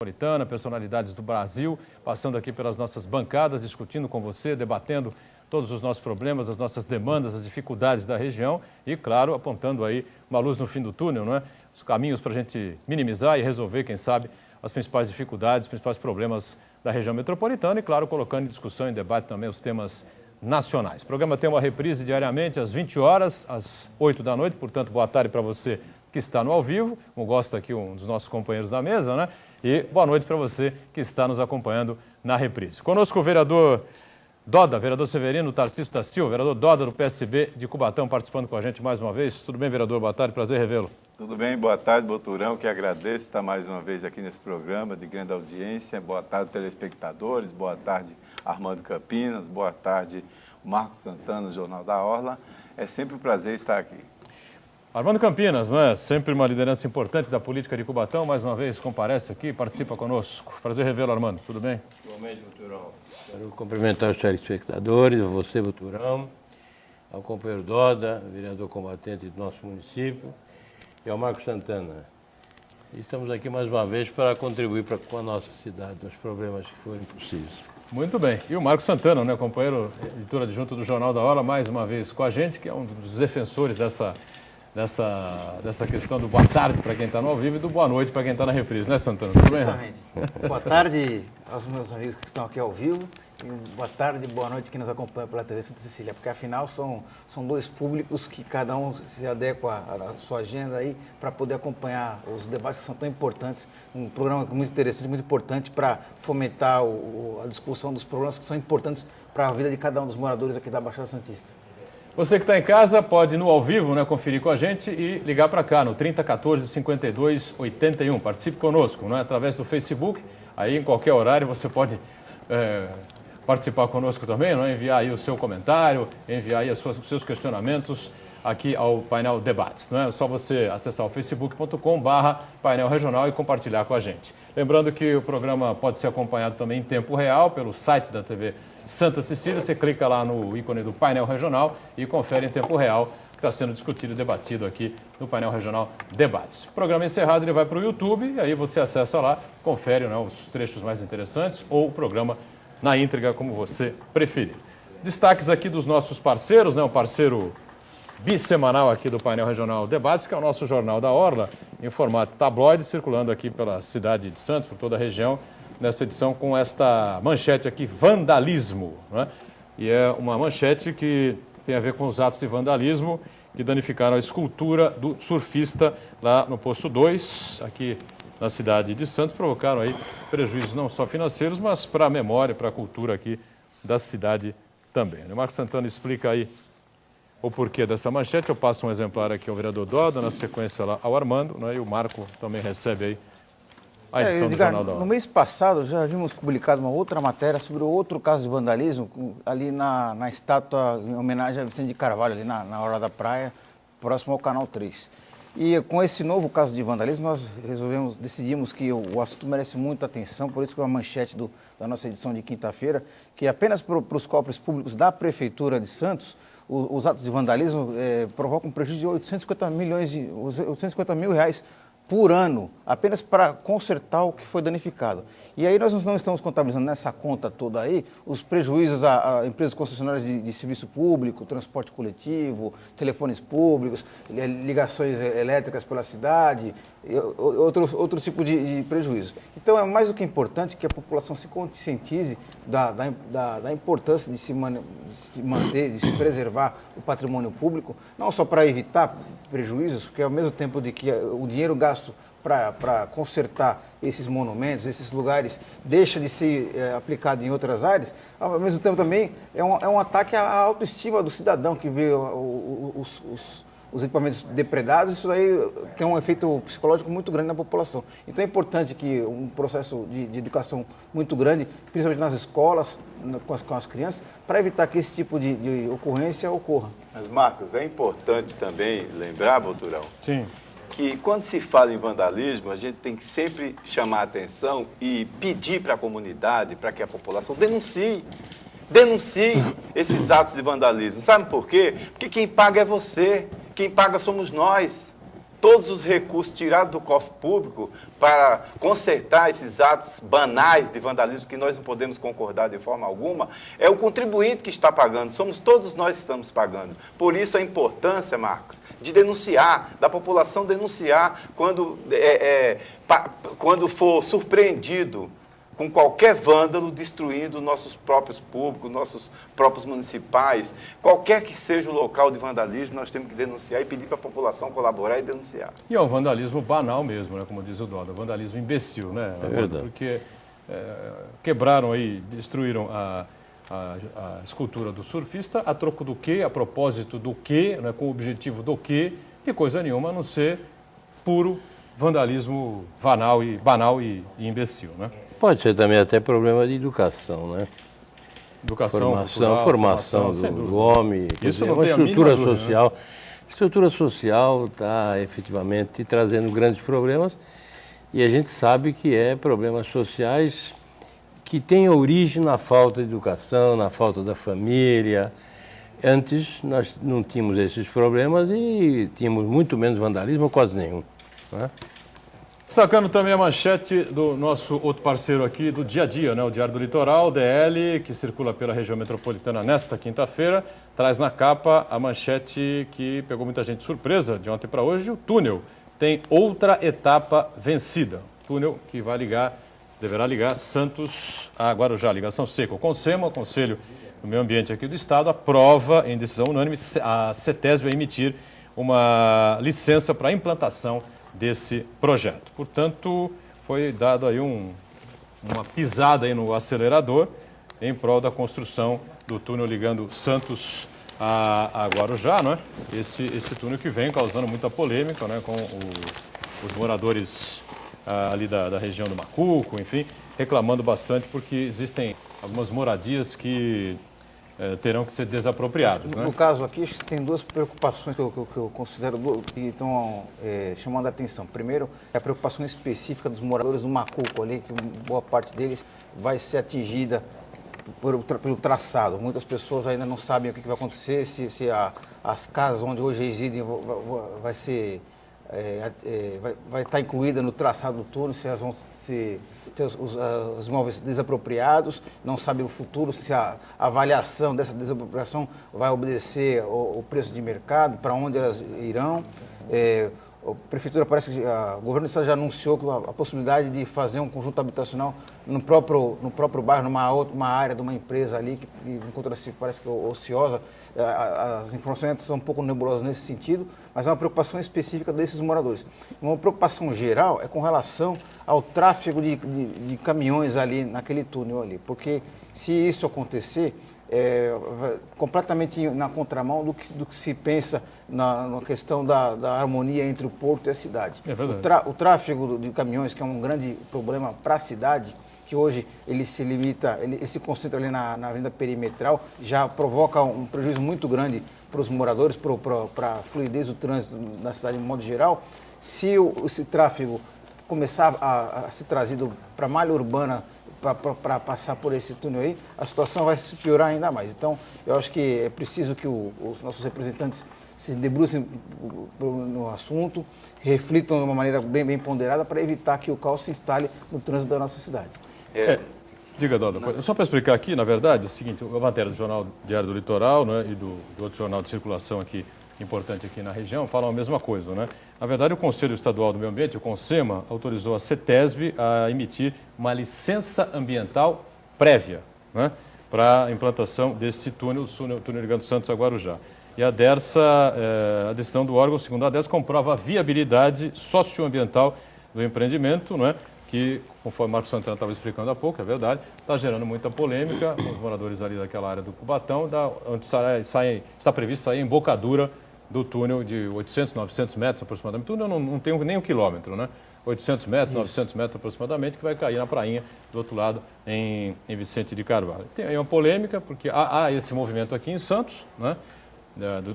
Metropolitana, personalidades do Brasil, passando aqui pelas nossas bancadas, discutindo com você, debatendo todos os nossos problemas, as nossas demandas, as dificuldades da região e, claro, apontando aí uma luz no fim do túnel, não é? Os caminhos para a gente minimizar e resolver, quem sabe, as principais dificuldades, os principais problemas da região metropolitana e, claro, colocando em discussão e debate também os temas nacionais. O programa tem uma reprise diariamente às 20 horas, às 8 da noite, portanto, boa tarde para você que está no ao vivo, como gosta aqui um dos nossos companheiros da mesa, né? E boa noite para você que está nos acompanhando na reprise. Conosco o vereador Doda, vereador Severino Tarcísio da Silva, vereador Doda do PSB de Cubatão, participando com a gente mais uma vez. Tudo bem, vereador? Boa tarde, prazer revê-lo. Tudo bem, boa tarde, Boturão, que agradeço estar mais uma vez aqui nesse programa de grande audiência. Boa tarde, telespectadores, boa tarde, Armando Campinas, boa tarde, Marcos Santana, Jornal da Orla. É sempre um prazer estar aqui. Armando Campinas, não é? Sempre uma liderança importante da política de Cubatão, mais uma vez comparece aqui, participa conosco. Prazer revê-lo, Armando. Tudo bem? Igualmente, Boturão. Quero cumprimentar os telespectadores, a você, Boturão, ao companheiro Doda, vereador combatente do nosso município, e ao Marcos Santana. E estamos aqui mais uma vez para contribuir com a nossa cidade, nos problemas que forem possíveis. Muito bem. E o Marcos Santana, né, companheiro editor adjunto do Jornal da Orla, mais uma vez com a gente, que é um dos defensores dessa questão do boa tarde para quem está no ao vivo e do boa noite para quem está na reprise, né, Santana? Tudo bem? Exatamente. Boa tarde aos meus amigos que estão aqui ao vivo e boa tarde e boa noite quem nos acompanha pela TV Santa Cecília, porque afinal são dois públicos que cada um se adequa à sua agenda aí para poder acompanhar os debates que são tão importantes, um programa muito interessante, muito importante para fomentar a discussão dos problemas que são importantes para a vida de cada um dos moradores aqui da Baixada Santista. Você que está em casa pode, no ao vivo, né, conferir com a gente e ligar para cá no 3014 52 81. Participe conosco, né, através do Facebook. Aí, em qualquer horário, você pode participar conosco também, né, enviar aí o seu comentário, enviar aí os seus questionamentos aqui ao painel Debates. Não é só você acessar o facebook.com/painel regional e compartilhar com a gente. Lembrando que o programa pode ser acompanhado também em tempo real pelo site da TV Santa Cecília. Você clica lá no ícone do painel regional e confere em tempo real o que está sendo discutido e debatido aqui no painel regional Debates. O programa encerrado ele vai para o YouTube e aí você acessa lá, confere, né, os trechos mais interessantes ou o programa na íntegra, como você preferir. Destaques aqui dos nossos parceiros, né, o parceiro bissemanal aqui do painel regional Debates, que é o nosso Jornal da Orla, em formato tabloide, circulando aqui pela cidade de Santos, por toda a região, nessa edição com esta manchete aqui, vandalismo, né? E é uma manchete que tem a ver com os atos de vandalismo que danificaram a escultura do surfista lá no posto 2, aqui na cidade de Santos, provocaram aí prejuízos não só financeiros, mas para a memória, para a cultura aqui da cidade também. O Marcos Santana explica aí o porquê dessa manchete. Eu passo um exemplar aqui ao vereador Doda, na sequência lá ao Armando, né? E o Marco também recebe aí a edição do Jornal da Orla. No mês passado já vimos publicado uma outra matéria sobre outro caso de vandalismo ali na estátua em homenagem a Vicente de Carvalho, ali na Orla da Praia, próximo ao Canal 3. E com esse novo caso de vandalismo nós decidimos que o assunto merece muita atenção, por isso que é uma manchete da nossa edição de quinta-feira, que apenas para os cofres públicos da Prefeitura de Santos, os atos de vandalismo provocam um prejuízo de 850 mil reais por ano, apenas para consertar o que foi danificado. E aí nós não estamos contabilizando nessa conta toda aí os prejuízos a empresas concessionárias de serviço público, transporte coletivo, telefones públicos, ligações elétricas pela cidade, outro tipo de prejuízo. Então é mais do que importante que a população se conscientize da importância de se manter, de se preservar o patrimônio público, não só para evitar prejuízos, porque ao mesmo tempo de que o dinheiro gasto para consertar esses monumentos, esses lugares, deixa de ser aplicado em outras áreas, ao mesmo tempo também é um ataque à autoestima do cidadão que vê os equipamentos depredados. Isso aí tem um efeito psicológico muito grande na população. Então é importante que um processo de educação muito grande, principalmente nas escolas, com as crianças, para evitar que esse tipo de ocorrência ocorra. Mas, Marcos, é importante também lembrar, Boturão, Sim. que quando se fala em vandalismo, a gente tem que sempre chamar a atenção e pedir para a comunidade, para que a população denuncie esses atos de vandalismo. Sabe por quê? Porque quem paga é você, quem paga somos nós. todos os recursos tirados do cofre público para consertar esses atos banais de vandalismo que nós não podemos concordar de forma alguma, é o contribuinte que está pagando, somos todos nós que estamos pagando. Por isso a importância, Marcos, de denunciar, da população denunciar quando for surpreendido com qualquer vândalo destruindo nossos próprios públicos, nossos próprios municipais, qualquer que seja o local de vandalismo, nós temos que denunciar e pedir para a população colaborar e denunciar. E é um vandalismo banal mesmo, né, como diz o Doda, vandalismo imbecil, né? É verdade. Porque quebraram aí, destruíram a escultura do surfista, a troco do quê, a propósito do quê, né, com o objetivo do quê, e coisa nenhuma a não ser puro vandalismo banal e imbecil, né? Pode ser também até problema de educação, né? Educação, formação do homem. Isso dizer, não uma tem a estrutura mínima dúvida, social. A estrutura social está efetivamente trazendo grandes problemas e a gente sabe que problemas sociais que têm origem na falta de educação, na falta da família. Antes nós não tínhamos esses problemas e tínhamos muito menos vandalismo, ou quase nenhum, né? Destacando também a manchete do nosso outro parceiro aqui do dia a dia, né? O Diário do Litoral, DL, que circula pela região metropolitana nesta quinta-feira, traz na capa a manchete que pegou muita gente de surpresa de ontem para hoje. O túnel tem outra etapa vencida. Túnel que deverá ligar Santos a Guarujá, ligação seca. O CONSEMA, o Conselho do Meio Ambiente aqui do Estado, aprova em decisão unânime a CETESB a emitir uma licença para a implantação desse projeto. Portanto, foi dado aí uma pisada aí no acelerador em prol da construção do túnel ligando Santos a Guarujá, não é? Esse túnel que vem causando muita polêmica, né, com os moradores ali da região do Macuco, enfim, reclamando bastante porque existem algumas moradias que terão que ser desapropriados, né? No caso aqui, tem duas preocupações que eu considero que estão chamando a atenção. Primeiro, é a preocupação específica dos moradores do Macuco ali, que boa parte deles vai ser atingida pelo traçado. Muitas pessoas ainda não sabem o que vai acontecer, se as casas onde hoje residem vai estar incluída no traçado do túnel, se elas vão ser os imóveis desapropriados, não sabem o futuro, se a avaliação dessa desapropriação vai obedecer o preço de mercado, para onde elas irão. A Prefeitura, parece que o Governo do Estado já anunciou a possibilidade de fazer um conjunto habitacional no próprio bairro, numa área de uma empresa ali, que encontra-se, parece que ociosa. As informações são um pouco nebulosas nesse sentido, mas é uma preocupação específica desses moradores. Uma preocupação geral é com relação ao tráfego de caminhões ali naquele túnel ali, porque se isso acontecer, completamente na contramão do que se pensa na questão da harmonia entre o porto e a cidade. É verdade. O tráfego de caminhões, que é um grande problema para a cidade, que hoje ele se concentra ali na avenida perimetral, já provoca um prejuízo muito grande para os moradores, para a fluidez do trânsito na cidade de modo geral. Se esse tráfego começar a ser trazido para a malha urbana, para passar por esse túnel aí, a situação vai se piorar ainda mais. Então, eu acho que é preciso que os nossos representantes se debrucem no assunto, reflitam de uma maneira bem ponderada para evitar que o caos se instale no trânsito da nossa cidade. Diga, Doda. Só para explicar aqui, na verdade, é o seguinte, a matéria do jornal Diário do Litoral, né, e do outro jornal de circulação aqui, importante aqui na região, falam a mesma coisa, né? Na verdade, o Conselho Estadual do Meio Ambiente, o CONSEMA, autorizou a CETESB a emitir uma licença ambiental prévia, né, para a implantação desse túnel ligando Santos a Guarujá. E a decisão do órgão, segundo a DERSA, comprova a viabilidade socioambiental do empreendimento, não é? Que, conforme o Marcos Santana estava explicando há pouco, é verdade, está gerando muita polêmica com os moradores ali daquela área do Cubatão, onde está previsto sair a embocadura do túnel de 800, 900 metros aproximadamente. O túnel não tem nem um quilômetro, né? 800 metros, 900 metros aproximadamente, que vai cair na prainha do outro lado, em Vicente de Carvalho. Tem aí uma polêmica, porque há esse movimento aqui em Santos, né?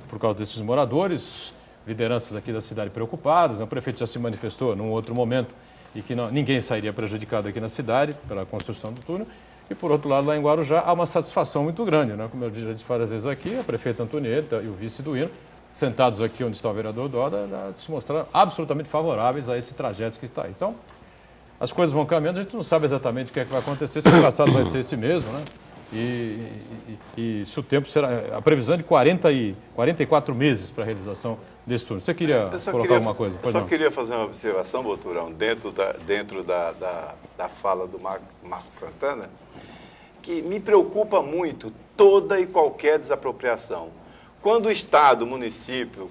Por causa desses moradores, lideranças aqui da cidade preocupadas. O prefeito já se manifestou num outro momento e que ninguém sairia prejudicado aqui na cidade pela construção do túnel. E, por outro lado, lá em Guarujá, há uma satisfação muito grande, né? Como eu já disse várias vezes aqui, a prefeita Antonieta e o vice Duino sentados aqui onde está o vereador Doda, se mostraram absolutamente favoráveis a esse trajeto que está aí. Então, as coisas vão caminhando, a gente não sabe exatamente o que é que vai acontecer, se o traçado vai ser esse mesmo, né? E se o tempo será... A previsão é de 44 meses para a realização desse turno. Você queria colocar alguma coisa? Eu só queria fazer uma observação, Boturão, dentro da fala do Marcos Santana, que me preocupa muito toda e qualquer desapropriação. Quando o Estado, o município,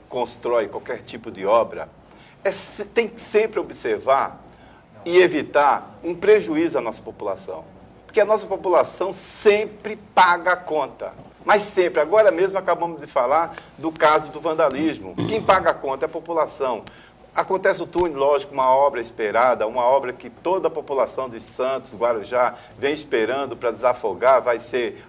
constrói qualquer tipo de obra, tem que sempre observar e evitar um prejuízo à nossa população. Porque a nossa população sempre paga a conta. Mas sempre. Agora mesmo acabamos de falar do caso do vandalismo. Quem paga a conta é a população. Acontece o túnel, lógico, uma obra esperada, uma obra que toda a população de Santos, Guarujá, vem esperando para desafogar, vai ser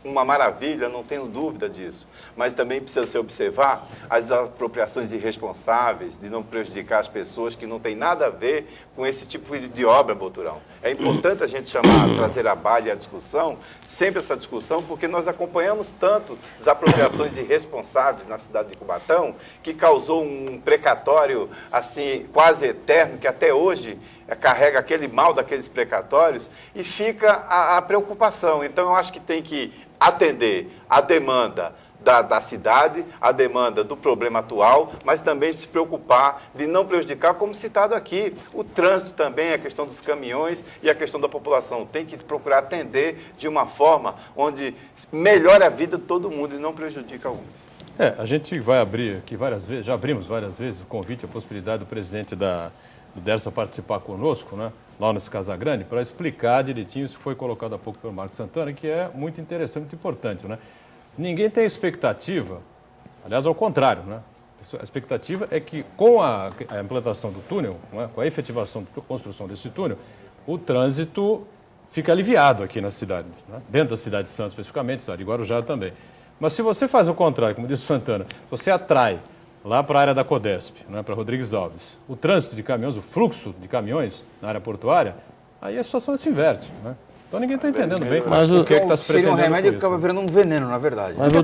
uma maravilha, não tenho dúvida disso. Mas também precisa se observar as apropriações irresponsáveis, de não prejudicar as pessoas que não tem nada a ver com esse tipo de obra, Boturão. É importante a gente trazer à baila a discussão, sempre essa discussão, porque nós acompanhamos tanto desapropriações irresponsáveis na cidade de Cubatão, que causou um precatório assim quase eterno, que até hoje carrega aquele mal daqueles precatórios, e fica a preocupação. Então, eu acho que tem que atender a demanda da cidade, a demanda do problema atual, mas também se preocupar de não prejudicar, como citado aqui, o trânsito também, a questão dos caminhões e a questão da população. Tem que procurar atender de uma forma onde melhore a vida de todo mundo e não prejudique alguns. A gente vai abrir aqui várias vezes, já abrimos várias vezes o convite, a possibilidade do presidente do Dersa participar conosco, né, lá nesse Casagrande, para explicar direitinho isso que foi colocado há pouco pelo Marcos Santana, que é muito interessante, muito importante, né? Ninguém tem expectativa, aliás, ao contrário, né? A expectativa é que com a implantação do túnel, né, com a efetivação da construção desse túnel, o trânsito fica aliviado aqui na cidade, né? Dentro da cidade de Santos, especificamente, cidade de Guarujá também. Mas se você faz o contrário, como disse o Santana, você atrai lá para a área da Codesp, né, para Rodrigues Alves, o trânsito de caminhões, o fluxo de caminhões na área portuária, aí a situação se inverte, né? Então ninguém está entendendo bem o que é que está se pretendendo. Seria um remédio que acaba virando um veneno, na verdade. Mas,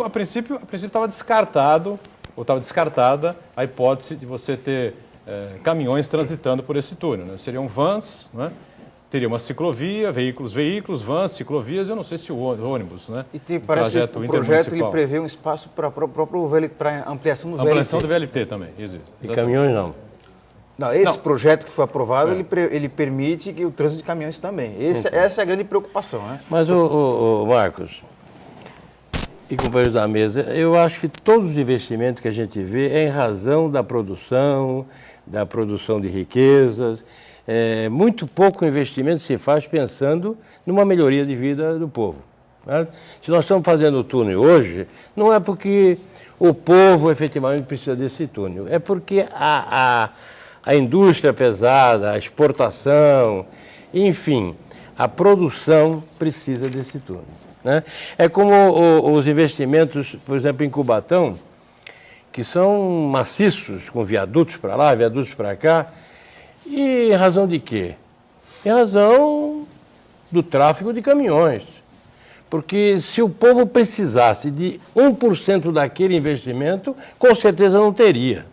a princípio estava descartada a hipótese de você ter caminhões transitando por esse túnel, né? Seriam vans, né? Teria uma ciclovia, veículos, vans, ciclovias, eu não sei se o ônibus, né? E parece que o projeto ele prevê um espaço para ampliação do VLT. Ampliação do VLT também, existe. E caminhões não. Não, esse projeto que foi aprovado, ele permite que o trânsito de caminhões também. Essa é a grande preocupação, né? Mas, Marcos e companheiros da mesa, eu acho que todos os investimentos que a gente vê é em razão da produção de riquezas. Muito pouco investimento se faz pensando numa melhoria de vida do povo, né? Se nós estamos fazendo o túnel hoje, não é porque o povo efetivamente precisa desse túnel, é porque a indústria pesada, a exportação, enfim, a produção precisa desse túnel, né? É como os investimentos, por exemplo, em Cubatão, que são maciços, com viadutos para lá, viadutos para cá. E em razão de quê? Em razão do tráfego de caminhões. Porque se o povo precisasse de 1% daquele investimento, com certeza não teria.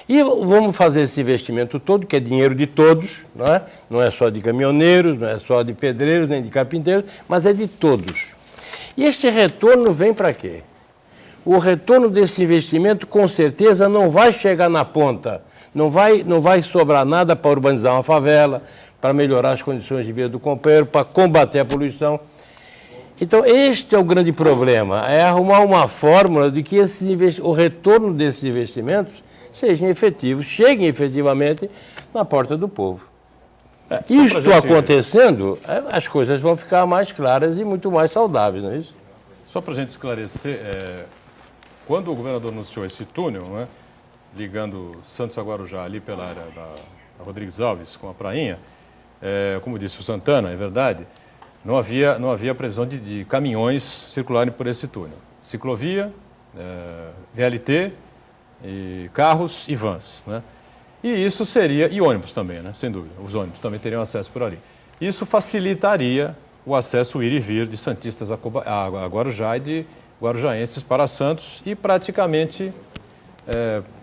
E vamos fazer esse investimento todo, que é dinheiro de todos, não é só de caminhoneiros, não é só de pedreiros, nem de carpinteiros, mas é de todos. E este retorno vem para quê? O retorno desse investimento, com certeza, não vai chegar na ponta. Não vai sobrar nada para urbanizar uma favela, para melhorar as condições de vida do companheiro, para combater a poluição. Então, este é o grande problema, é arrumar uma fórmula de que o retorno desses investimentos sejam efetivos, cheguem efetivamente na porta do povo. Isto acontecendo, as coisas vão ficar mais claras e muito mais saudáveis, não é isso? Só para a gente esclarecer, quando o governador anunciou esse túnel, não é? Ligando Santos a Guarujá, ali pela área da Rodrigues Alves com a Prainha, como disse o Santana, é verdade, não havia previsão de caminhões circularem por esse túnel. Ciclovia, VLT, e carros e vans, né? E isso seria, e ônibus também, né? Sem dúvida, os ônibus também teriam acesso por ali. Isso facilitaria o acesso, o ir e vir de santistas a Guarujá e de guarujaenses para Santos e praticamente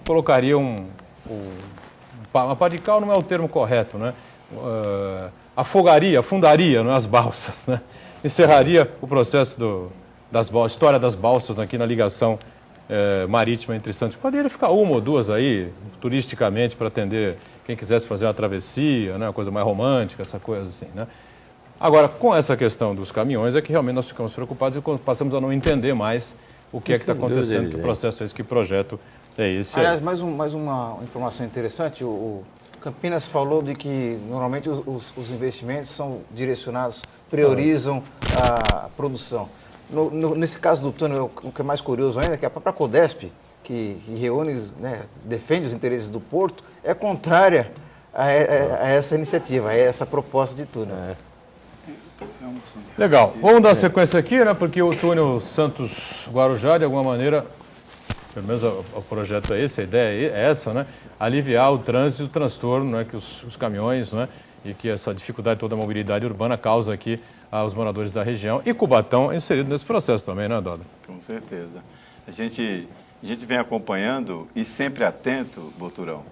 colocaria uma pá de cal não é o termo correto, né? Afundaria as balsas, né? Encerraria o processo das balsas, história das balsas aqui na ligação marítima entre Santos. Poderia ficar uma ou duas aí, turisticamente, para atender quem quisesse fazer uma travessia, né? Uma coisa mais romântica, essa coisa assim, né? Agora, com essa questão dos caminhões, é que realmente nós ficamos preocupados e passamos a não entender mais o que é que está acontecendo, que processo é esse, que projeto é esse. Aliás, mais uma informação interessante, o Campinas falou de que normalmente os investimentos são direcionados, priorizam a produção. Nesse caso do túnel, o que é mais curioso ainda é que a própria Codesp, que reúne, né, defende os interesses do Porto, é contrária a essa iniciativa, a essa proposta de túnel. Legal. Vamos dar sequência aqui, né? Porque o túnel Santos-Guarujá, de alguma maneira, pelo menos o projeto é esse, a ideia é essa, né? Aliviar o trânsito e o transtorno, né? Que os caminhões, né? E que essa dificuldade toda da mobilidade urbana causa aqui aos moradores da região. E Cubatão é inserido nesse processo também, né, Doda? Com certeza. A gente vem acompanhando e sempre atento, Boturão,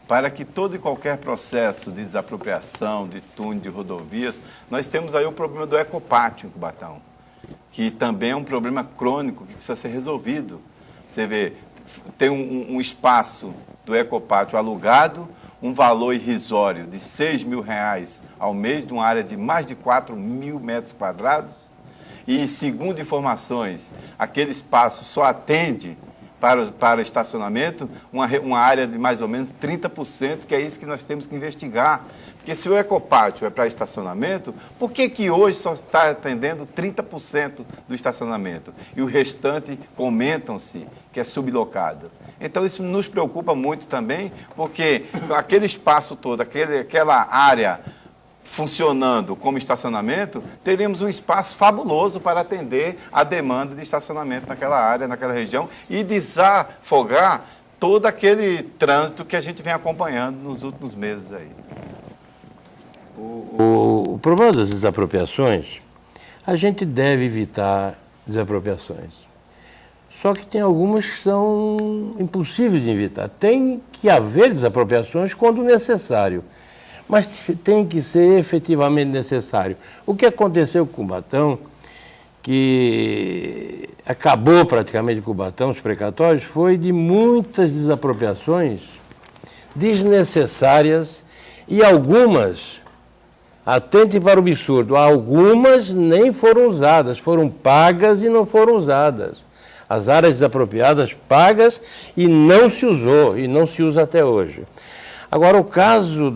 para que todo e qualquer processo de desapropriação, de túnel, de rodovias, nós temos aí o problema do ecopátio em Cubatão, que também é um problema crônico que precisa ser resolvido. Você vê, tem um espaço do ecopátio alugado, um valor irrisório de R$6.000 ao mês, de uma área de mais de 4.000 metros quadrados, e, segundo informações, aquele espaço só atende para estacionamento, uma área de mais ou menos 30%, que é isso que nós temos que investigar. Porque se o ecopátio é para estacionamento, por que hoje só está atendendo 30% do estacionamento? E o restante, comentam-se, que é sublocado. Então isso nos preocupa muito também, porque aquele espaço todo, aquela área funcionando como estacionamento, teríamos um espaço fabuloso para atender a demanda de estacionamento naquela área, naquela região e desafogar todo aquele trânsito que a gente vem acompanhando nos últimos meses aí. O problema das desapropriações, a gente deve evitar desapropriações. Só que tem algumas que são impossíveis de evitar. Tem que haver desapropriações quando necessário, mas tem que ser efetivamente necessário. O que aconteceu com Cubatão, que acabou praticamente com Cubatão, os precatórios, foi de muitas desapropriações desnecessárias e algumas, atente para o absurdo, algumas nem foram usadas, foram pagas e não foram usadas. As áreas desapropriadas pagas e não se usou, e não se usa até hoje. Agora, o caso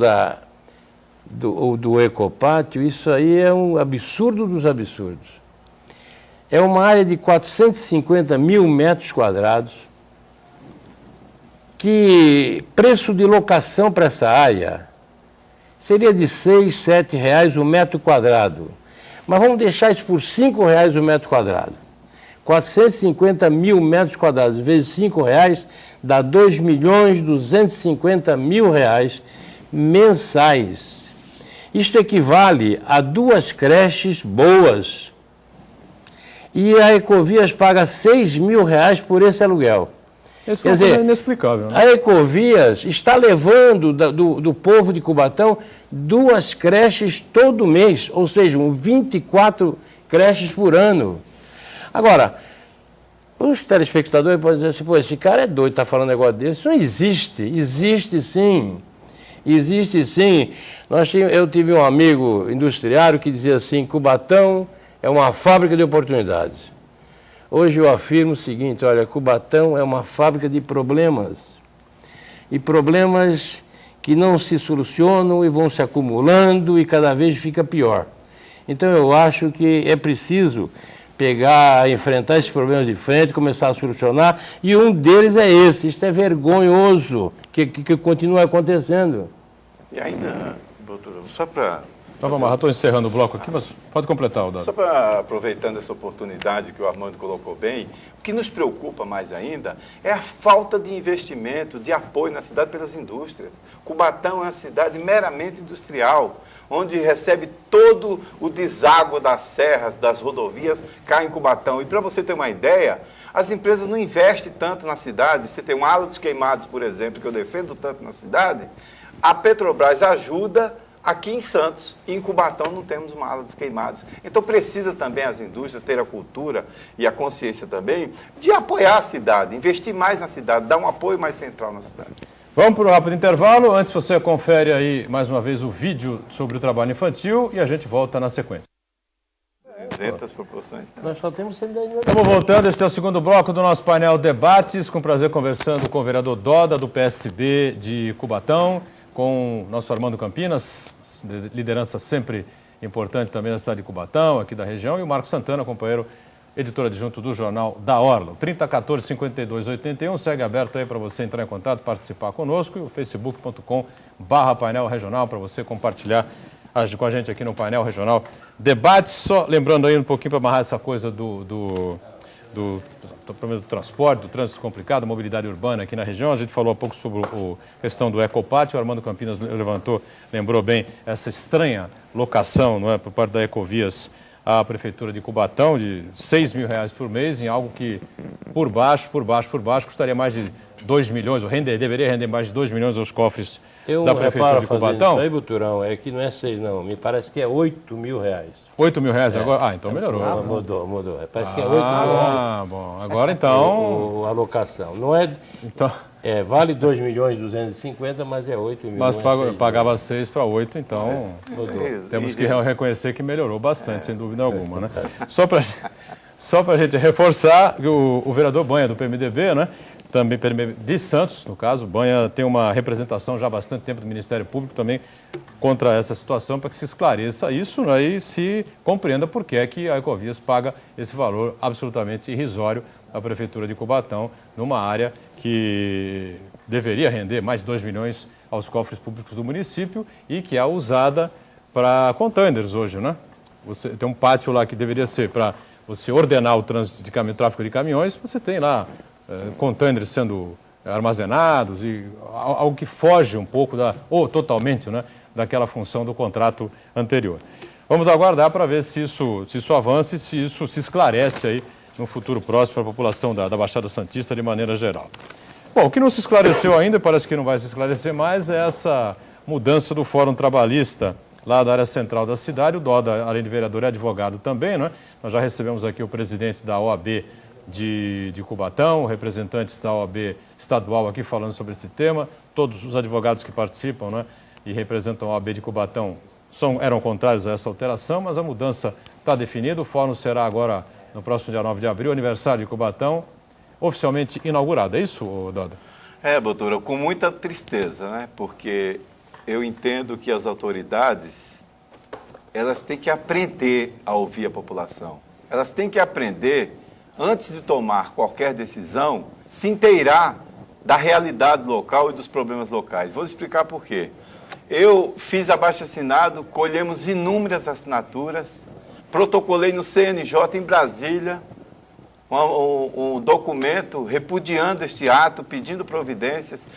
do ecopátio, isso aí é um absurdo dos absurdos. É uma área de 450.000 metros quadrados, que preço de locação para essa área seria de R$6, R$7 o metro quadrado. Mas vamos deixar isso por R$5 o metro quadrado. 450.000 metros quadrados vezes R$5 dá R$2.250.000 mensais. Isto equivale a 2 creches boas. E a Ecovias paga R$6.000 por esse aluguel. Isso é inexplicável, né? A Ecovias está levando do povo de Cubatão 2 creches todo mês, ou seja, 24 creches por ano. Agora, os telespectadores podem dizer assim, pô, esse cara é doido, está falando um negócio desse. Isso não existe. Existe sim. Existe sim. Eu tive um amigo industriário que dizia assim, Cubatão é uma fábrica de oportunidades. Hoje eu afirmo o seguinte, olha, Cubatão é uma fábrica de problemas. E problemas que não se solucionam e vão se acumulando e cada vez fica pior. Então eu acho que é preciso enfrentar esses problemas de frente, começar a solucionar, e um deles é esse. Isto é vergonhoso que continua acontecendo. E ainda, doutor, só para Então vamos lá, estou encerrando o bloco aqui, mas pode completar, Dado. Só para, aproveitando essa oportunidade que o Armando colocou bem, o que nos preocupa mais ainda é a falta de investimento, de apoio na cidade pelas indústrias. Cubatão é uma cidade meramente industrial, onde recebe todo o deságua das serras, das rodovias, cai em Cubatão. E para você ter uma ideia, as empresas não investem tanto na cidade. Você tem um Ala dos Queimados, por exemplo, que eu defendo tanto na cidade, a Petrobras ajuda. Aqui em Santos, e em Cubatão, não temos uma ala dos queimados. Então, precisa também as indústrias ter a cultura e a consciência também de apoiar a cidade, investir mais na cidade, dar um apoio mais central na cidade. Vamos para um rápido intervalo. Antes, você confere aí, mais uma vez, o vídeo sobre o trabalho infantil e a gente volta na sequência. 200 proporções. Nós só temos 110 mil. Estamos voltando, este é o segundo bloco do nosso painel Debates, com prazer conversando com o vereador Doda, do PSB de Cubatão, com o nosso Armando Campinas, liderança sempre importante também na cidade de Cubatão, aqui da região, e o Marcos Santana, companheiro, editor adjunto do Jornal da Orla. 3014-5281, segue aberto aí para você entrar em contato, participar conosco, e o facebook.com/painel regional para você compartilhar com a gente aqui no painel regional Debates. Só lembrando aí um pouquinho para amarrar essa coisa do transporte, do trânsito complicado, mobilidade urbana aqui na região. A gente falou há pouco sobre a questão do Ecopátio. O Armando Campinas lembrou bem essa estranha locação, não é, por parte da Ecovias à Prefeitura de Cubatão, de R$6 mil por mês, em algo que, por baixo, custaria mais de 2 milhões, ou deveria render mais de 2 milhões aos cofres da Prefeitura de Cubatão. Isso aí, Buturão, é que não é 6 não, me parece que é R$8 mil. R$8 mil agora? Ah, então melhorou. Mudou. Parece que é 8 mil. Ah, bom. Agora então... A alocação. Não é... Então... vale 2 milhões e 250, mas é 8 mil. Mas pagava 6 para 8, então temos que reconhecer que melhorou bastante, sem dúvida alguma, né? Só para a gente reforçar, o vereador Banha, do PMDB, né? Também de Santos, no caso, Banha tem uma representação já há bastante tempo do Ministério Público também contra essa situação, para que se esclareça isso, né, e se compreenda por que é que a Ecovias paga esse valor absolutamente irrisório à Prefeitura de Cubatão, numa área que deveria render mais de 2 milhões aos cofres públicos do município e que é usada para containers hoje, né? Você tem um pátio lá que deveria ser para você ordenar o trânsito de tráfego de caminhões, você tem lá containers sendo armazenados e algo que foge um pouco ou totalmente, né, daquela função do contrato anterior. Vamos aguardar para ver se isso avança e se isso se esclarece aí no futuro próximo para a população da Baixada Santista de maneira geral. Bom, o que não se esclareceu ainda, e parece que não vai se esclarecer mais, é essa mudança do Fórum Trabalhista lá da área central da cidade. O Doda, além de vereador, é advogado também, né? Nós já recebemos aqui o presidente da OAB de Cubatão, representantes da OAB estadual aqui falando sobre esse tema. Todos os advogados que participam, né, e representam a OAB de Cubatão eram contrários a essa alteração, mas a mudança está definida. O fórum será agora, no próximo dia 9 de abril, aniversário de Cubatão, oficialmente inaugurado. É isso, Doda? Doutora, com muita tristeza, né? Porque eu entendo que as autoridades, elas têm que aprender a ouvir a população. Elas têm que aprender, antes de tomar qualquer decisão, se inteirar da realidade local e dos problemas locais. Vou explicar por quê. Eu fiz abaixo-assinado, colhemos inúmeras assinaturas, protocolei no CNJ em Brasília um documento repudiando este ato, pedindo providências.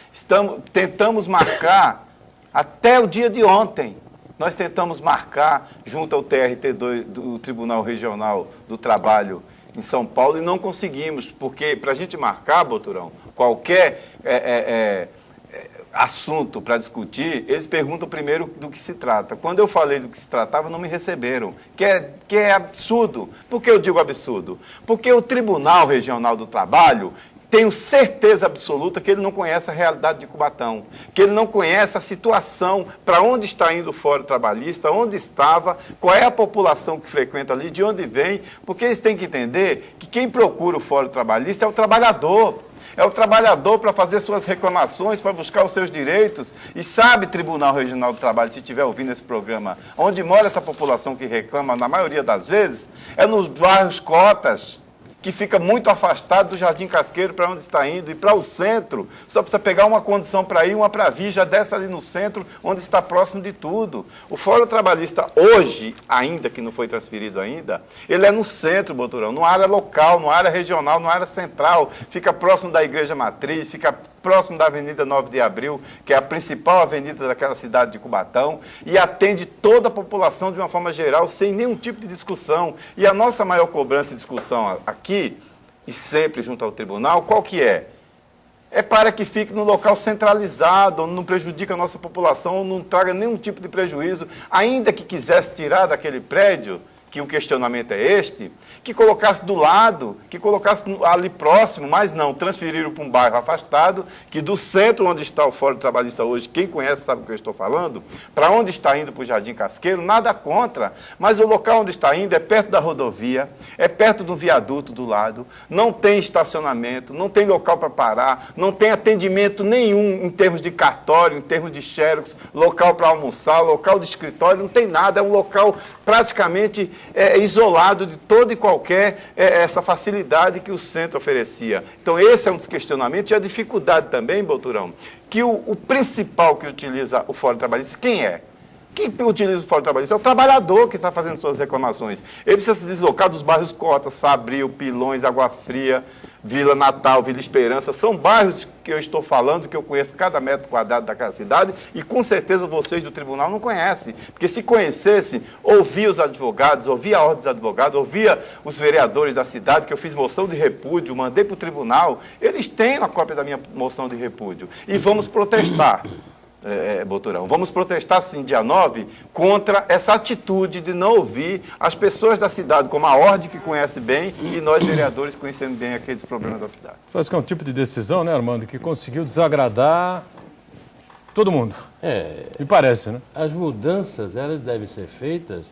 Tentamos marcar, até o dia de ontem, nós tentamos marcar junto ao TRT2 do Tribunal Regional do Trabalho em São Paulo e não conseguimos, porque para a gente marcar, Boturão, qualquer assunto para discutir, eles perguntam primeiro do que se trata. Quando eu falei do que se tratava, não me receberam, que é absurdo. Por que eu digo absurdo? Porque o Tribunal Regional do Trabalho, tenho certeza absoluta que ele não conhece a realidade de Cubatão, que ele não conhece a situação, para onde está indo o Fórum Trabalhista, onde estava, qual é a população que frequenta ali, de onde vem, porque eles têm que entender que quem procura o Fórum Trabalhista é o trabalhador. É o trabalhador para fazer suas reclamações, para buscar os seus direitos. E sabe, Tribunal Regional do Trabalho, se estiver ouvindo esse programa, onde mora essa população que reclama, na maioria das vezes, é nos bairros cotas. que fica muito afastado do Jardim Casqueiro para onde está indo, e para o centro, só precisa pegar uma condição para ir, uma para vir, já desce ali no centro, onde está próximo de tudo. O Fórum Trabalhista hoje, ainda que não foi transferido ainda, ele é no centro, Boturão, numa área local, numa área regional, numa área central, fica próximo da Igreja Matriz, fica próximo da Avenida 9 de Abril, que é a principal avenida daquela cidade de Cubatão, e atende toda a população de uma forma geral, sem nenhum tipo de discussão. E a nossa maior cobrança e discussão aqui, e sempre junto ao tribunal, qual que é? É para que fique no local centralizado, onde não prejudica a nossa população, onde não traga nenhum tipo de prejuízo, ainda que quisesse tirar daquele prédio, que o questionamento é este, que colocasse do lado, que colocasse ali próximo, mas não, transferiram para um bairro afastado, que do centro onde está o Fórum Trabalhista hoje, quem conhece sabe o que eu estou falando, para onde está indo para o Jardim Casqueiro, nada contra, mas o local onde está indo é perto da rodovia, é perto do viaduto do lado, não tem estacionamento, não tem local para parar, não tem atendimento nenhum em termos de cartório, em termos de xerox, local para almoçar, local de escritório, não tem nada, é um local praticamente isolado de toda e qualquer essa facilidade que o centro oferecia. Então, esse é um dos questionamentos e a dificuldade também, Boturão, que o principal que utiliza o Fórum Trabalhista, quem é? Quem utiliza o Fórum Trabalhista é o trabalhador que está fazendo suas reclamações. Ele precisa se deslocar dos bairros Cotas, Fabril, Pilões, Água Fria, Vila Natal, Vila Esperança. São bairros que eu estou falando, que eu conheço cada metro quadrado daquela cidade e com certeza vocês do tribunal não conhecem. Porque se conhecessem, ouvia os advogados, ouvia a ordem dos advogados, ouvia os vereadores da cidade, que eu fiz moção de repúdio, mandei para o tribunal, eles têm a cópia da minha moção de repúdio. E vamos protestar. Boturão, vamos protestar sim, dia 9, contra essa atitude de não ouvir as pessoas da cidade, como a ordem que conhece bem e nós vereadores conhecendo bem aqueles problemas da cidade. Parece que é um tipo de decisão, né, Armando, que conseguiu desagradar todo mundo. Me parece, né? As mudanças, elas devem ser feitas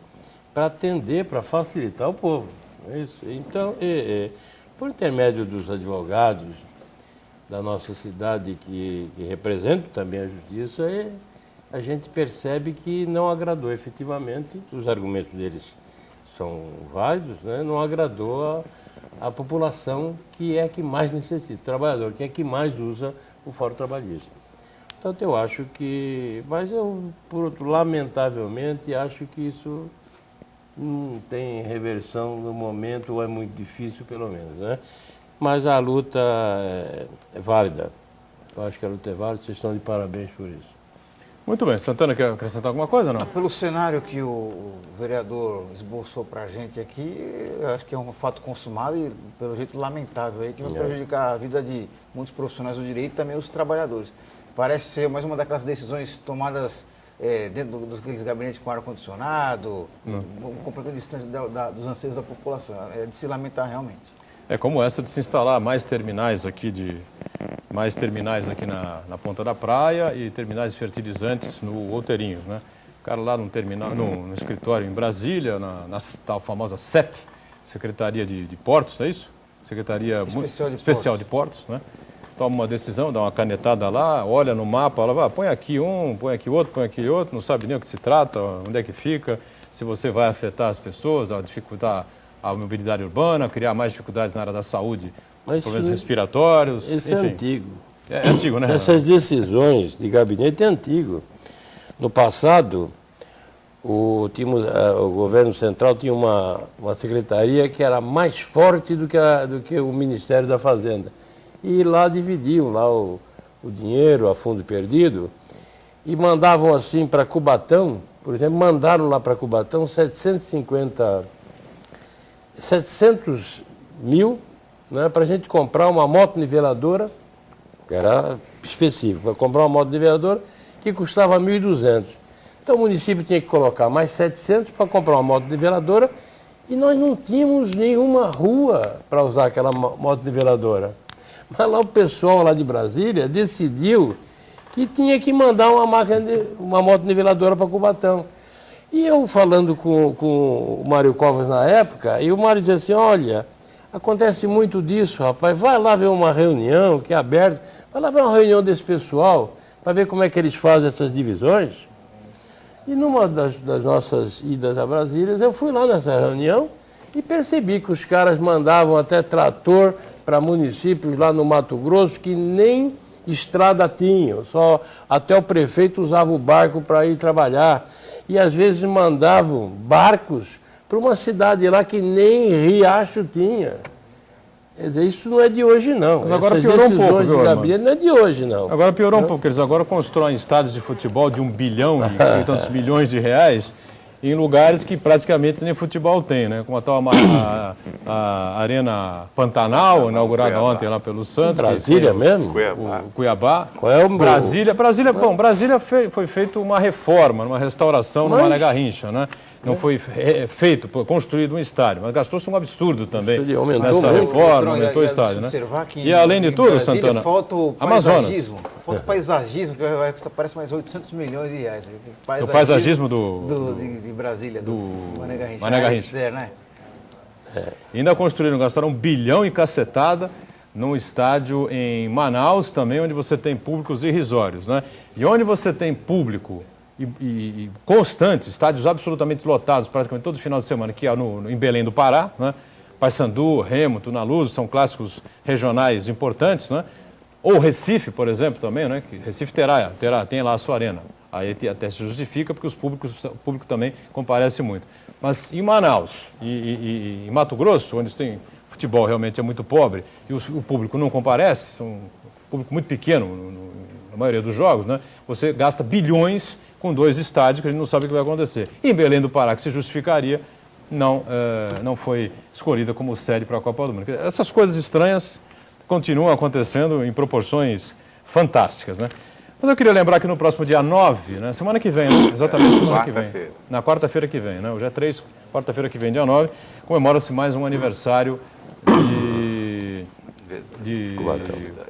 para atender, para facilitar o povo. É isso. Então, por intermédio dos advogados da nossa cidade, que representam também a justiça, a gente percebe que não agradou efetivamente, os argumentos deles são válidos, né? Não agradou a população que é a que mais necessita, o trabalhador, que é a que mais usa o Fórum Trabalhista. Portanto, eu acho que, mas eu, por outro, lamentavelmente, acho que isso não tem reversão no momento, ou é muito difícil, pelo menos, né? Mas a luta é válida. Eu acho que a luta é válida, vocês estão de parabéns por isso. Muito bem. Santana, quer acrescentar alguma coisa, não? Pelo cenário que o vereador esboçou para a gente aqui, eu acho que é um fato consumado e, pelo jeito, lamentável, aí, que vai prejudicar a vida de muitos profissionais do direito e também os trabalhadores. Parece ser mais uma daquelas decisões tomadas dentro daqueles gabinetes com ar-condicionado, completamente distante dos anseios da população. É de se lamentar realmente. É como essa de se instalar mais terminais aqui na ponta da praia e terminais de fertilizantes no Outeirinhos, né? O cara lá no terminal, no escritório em Brasília, na tal famosa CEP, Secretaria de Portos, é isso? Secretaria Especial de Portos, né? Toma uma decisão, dá uma canetada lá, olha no mapa, ela vai, põe aqui um, põe aqui outro, põe aqui outro, não sabe nem o que se trata, onde é que fica, se você vai afetar as pessoas, dificultar a mobilidade urbana, criar mais dificuldades na área da saúde, problemas respiratórios, isso enfim. É antigo. É antigo, né? Essas decisões de gabinete é antigo. No passado, o governo central tinha uma secretaria que era mais forte do que o Ministério da Fazenda. E lá dividiam lá o dinheiro a fundo perdido e mandavam assim para Cubatão, por exemplo, mandaram lá para Cubatão 700 mil, né, para a gente comprar uma moto niveladora, que era específico, para comprar uma moto niveladora que custava 1.200. Então o município tinha que colocar mais 700 para comprar uma moto niveladora e nós não tínhamos nenhuma rua para usar aquela moto niveladora. Mas lá o pessoal lá de Brasília decidiu que tinha que mandar uma moto niveladora para Cubatão. E eu falando com o Mário Covas na época, e o Mário dizia assim, olha, acontece muito disso, rapaz, vai lá ver uma reunião que é aberta, vai lá ver uma reunião desse pessoal, para ver como é que eles fazem essas divisões. E numa das nossas idas a Brasília, eu fui lá nessa reunião E percebi que os caras mandavam até trator para municípios lá no Mato Grosso que nem estrada tinham, só até o prefeito usava o barco para ir trabalhar. E às vezes mandavam barcos para uma cidade lá que nem riacho tinha. Quer dizer, isso não é de hoje, não. Mas agora piorou um pouco, viu, Gabriel, não é de hoje, não. Agora piorou um pouco, eles agora constroem estádios de futebol de 1 bilhão e tantos milhões de reais em lugares que praticamente nem futebol tem, né? Como a tal a Arena Pantanal, inaugurada Cuiabá. Ontem lá pelo Santos. Brasília mesmo? Cuiabá. O Cuiabá. Qual é o Brasília, bom, Brasília foi feita uma reforma, uma restauração no Mané Garrincha, né? Não foi construído um estádio, mas gastou-se um absurdo também Aumentou nessa muito. reforma, aumentou o estádio, né? E além de tudo, Brasília, Santana, falta o Amazonas. paisagismo. Falta o paisagismo, que vai custar parece mais 800 milhões de reais. O paisagismo de Brasília, do Mané Garrincha. Mané Garrincha. Né? Ainda construíram, gastaram 1 bilhão e cacetada num estádio em Manaus também, onde você tem públicos irrisórios, né? E onde você tem público e constante, estádios absolutamente lotados praticamente todo final de semana, que é em Belém do Pará, né? Paysandu, Remo, Tunaluso, são clássicos regionais importantes, né? Ou Recife, por exemplo, também, né? Que Recife tem lá a sua arena. Aí até se justifica porque o público também comparece muito. Mas em Manaus e em Mato Grosso, onde tem futebol realmente é muito pobre e o público não comparece, são um público muito pequeno na maioria dos jogos, né? Você gasta bilhões com 2 estádios que a gente não sabe o que vai acontecer. E em Belém do Pará, que se justificaria, não foi escolhida como sede para a Copa do Mundo. Essas coisas estranhas continuam acontecendo em proporções fantásticas, né? Mas eu queria lembrar que no próximo dia 9, né, semana que vem, né? Exatamente semana que vem. Na quarta-feira que vem, né? Hoje é 3, quarta-feira que vem, dia 9, comemora-se mais um aniversário de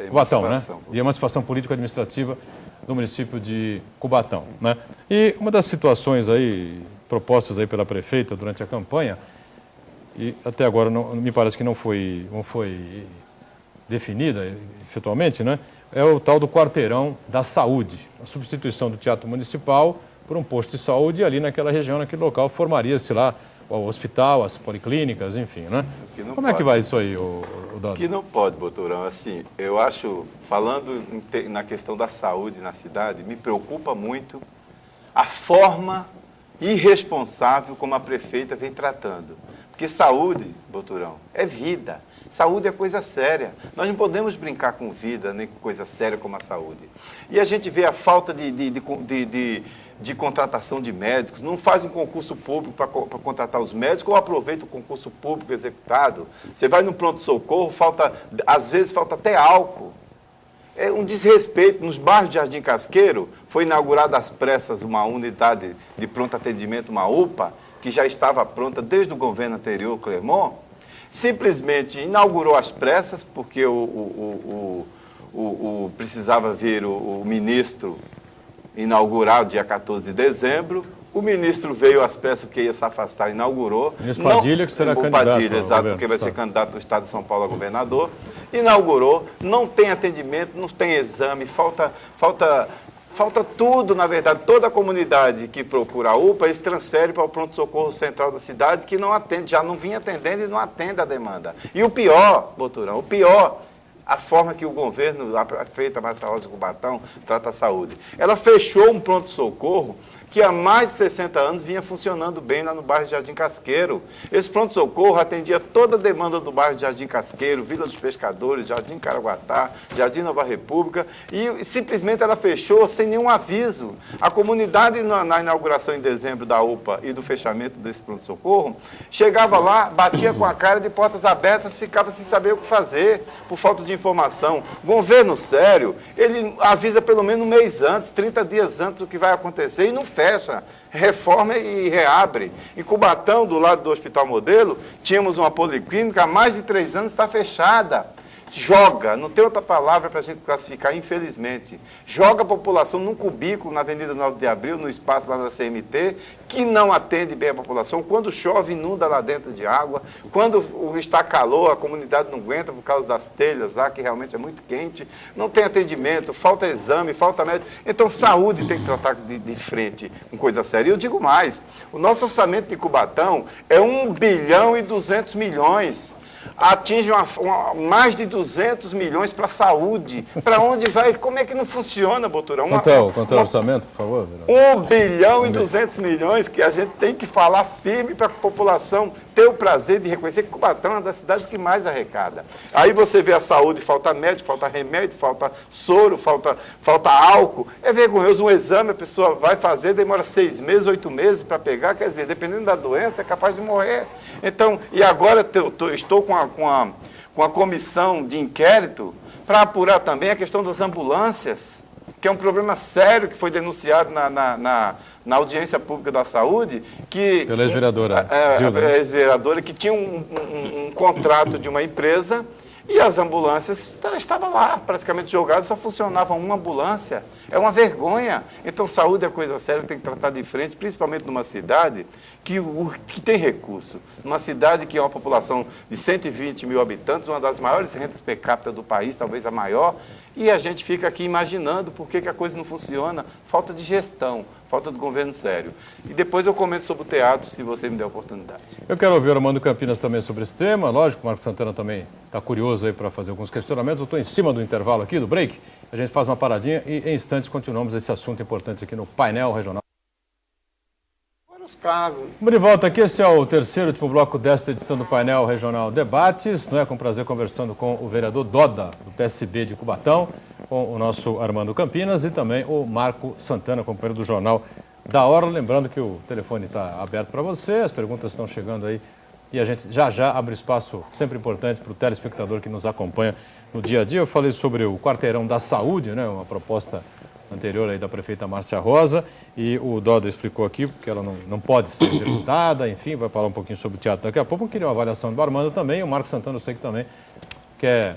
Cubatão, né? De emancipação político-administrativa do município de Cubatão, né? E uma das situações aí propostas aí pela prefeita durante a campanha, e até agora me parece que não foi definida efetualmente, né? É o tal do quarteirão da saúde, a substituição do Teatro Municipal por um posto de saúde e ali naquela região, naquele local, formaria-se lá o hospital, as policlínicas, enfim, né? Como é que vai isso aí, o Dado? Que não pode, Boturão. Assim, eu acho, falando na questão da saúde na cidade, me preocupa muito a forma irresponsável como a prefeita vem tratando. Porque saúde, Boturão, é vida. Saúde é coisa séria. Nós não podemos brincar com vida, nem com coisa séria como a saúde. E a gente vê a falta de contratação de médicos, não faz um concurso público para contratar os médicos ou aproveita o concurso público executado. Você vai no pronto-socorro, às vezes falta até álcool. É um desrespeito. Nos bairros de Jardim Casqueiro, foi inaugurada às pressas uma unidade de pronto atendimento, uma UPA, que já estava pronta desde o governo anterior, Clermont. Simplesmente inaugurou às pressas, porque precisava vir o ministro inaugurar dia 14 de dezembro. O ministro veio às pressas porque ia se afastar, inaugurou. O ministro Padilha, que será candidato. O Padilha, exato, porque vai ser candidato no estado de São Paulo a governador. Inaugurou, não tem atendimento, não tem exame, falta tudo, na verdade. Toda a comunidade que procura a UPA, eles transferem para o pronto-socorro central da cidade, que não atende, já não vinha atendendo e não atende a demanda. E o pior, Boturão, a forma que o governo, a prefeita Márcia Rosa Cubatão, trata a saúde. Ela fechou um pronto-socorro que há mais de 60 anos vinha funcionando bem lá no bairro de Jardim Casqueiro. Esse pronto-socorro atendia toda a demanda do bairro de Jardim Casqueiro, Vila dos Pescadores, Jardim Caraguatá, Jardim Nova República, e simplesmente ela fechou sem nenhum aviso. A comunidade, na inauguração em dezembro da UPA e do fechamento desse pronto-socorro, chegava lá, batia com a cara de portas abertas, ficava sem saber o que fazer, por falta de informação. Governo sério, ele avisa pelo menos um mês antes, 30 dias antes, o que vai acontecer, e não fecha, reforma e reabre. Em Cubatão, do lado do Hospital Modelo, tínhamos uma policlínica, há mais de 3 anos está fechada. joga, não tem outra palavra para a gente classificar, infelizmente, joga a população num cubículo na Avenida 9 de Abril, no espaço lá da CMT, que não atende bem a população. Quando chove, inunda lá dentro de água. Quando está calor, a comunidade não aguenta por causa das telhas lá, que realmente é muito quente. Não tem atendimento, falta exame, falta médico. Então, saúde tem que tratar de frente com coisa séria. E eu digo mais, o nosso orçamento de Cubatão é 1,2 bilhão. Atinge mais de 200 milhões para a saúde. Para onde vai? Como é que não funciona, Boturão? Quanto é o orçamento, por favor? 1,2 bilhão que a gente tem que falar firme para a população ter o prazer de reconhecer que Cubatão é uma das cidades que mais arrecada. Aí você vê a saúde, falta médico, falta remédio, falta soro, falta álcool. É vergonhoso. Um exame a pessoa vai fazer, demora 6 meses, 8 meses para pegar, quer dizer, dependendo da doença, é capaz de morrer. Então, e agora estou com a comissão de inquérito para apurar também a questão das ambulâncias, que é um problema sério que foi denunciado na audiência pública da saúde, que pela ex-vereadora ex-vereadora, que tinha um contrato de uma empresa e as ambulâncias estavam lá, praticamente jogadas, só funcionava uma ambulância. É uma vergonha. Então, saúde é coisa séria, tem que tratar de frente, principalmente numa cidade que tem recurso. Numa cidade que é uma população de 120 mil habitantes, uma das maiores rendas per capita do país, talvez a maior, e a gente fica aqui imaginando por que a coisa não funciona. Falta de gestão, falta de governo sério. E depois eu comento sobre o teatro, se você me der a oportunidade. Eu quero ouvir o Armando Campinas também sobre esse tema. Lógico, o Marcos Santana também está curioso aí para fazer alguns questionamentos. Eu estou em cima do intervalo aqui, do break. A gente faz uma paradinha e em instantes continuamos esse assunto importante aqui no painel regional. Vamos de volta aqui, esse é o terceiro e último bloco desta edição do painel regional Debates, não é? Com prazer conversando com o vereador Doda, do PSB de Cubatão, com o nosso Armando Campinas e também o Marco Santana, companheiro do Jornal da Hora. Lembrando que o telefone está aberto para você, as perguntas estão chegando aí e a gente já abre espaço sempre importante para o telespectador que nos acompanha no dia a dia. Eu falei sobre o quarteirão da saúde, né? Uma proposta anterior aí da prefeita Márcia Rosa, e o Doda explicou aqui porque ela não pode ser executada, enfim, vai falar um pouquinho sobre o teatro daqui a pouco. Eu queria uma avaliação do Armando também, o Marcos Santana eu sei que também quer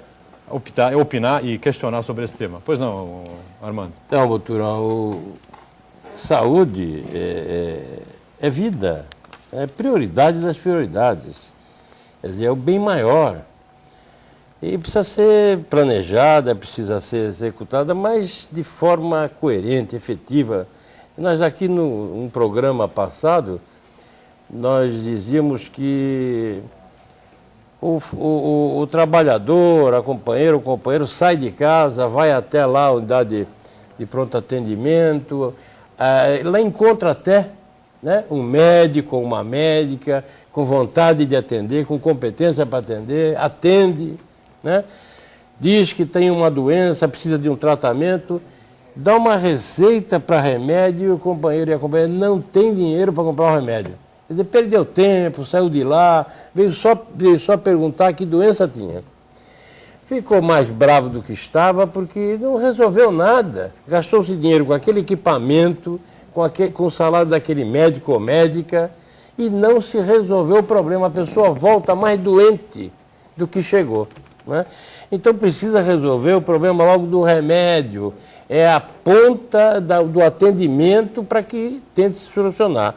opinar e questionar sobre esse tema. Pois não, Armando? Então, Boturão, saúde é vida, é prioridade das prioridades, quer dizer, é o bem maior. E precisa ser planejada, precisa ser executada, mas de forma coerente, efetiva. Nós aqui num programa passado, nós dizíamos que o trabalhador, o companheiro sai de casa, vai até lá a unidade de pronto atendimento, lá encontra até, né, um médico ou uma médica com vontade de atender, com competência para atender, atende, né? Diz que tem uma doença, precisa de um tratamento, dá uma receita para remédio e o companheiro e a companheira não tem dinheiro para comprar o remédio. Quer dizer, perdeu tempo, saiu de lá, veio só perguntar que doença tinha. Ficou mais bravo do que estava porque não resolveu nada. Gastou-se dinheiro com aquele equipamento, com o salário daquele médico ou médica e não se resolveu o problema. A pessoa volta mais doente do que chegou. Né? Então precisa resolver o problema logo do remédio, é a ponta do atendimento para que tente se solucionar.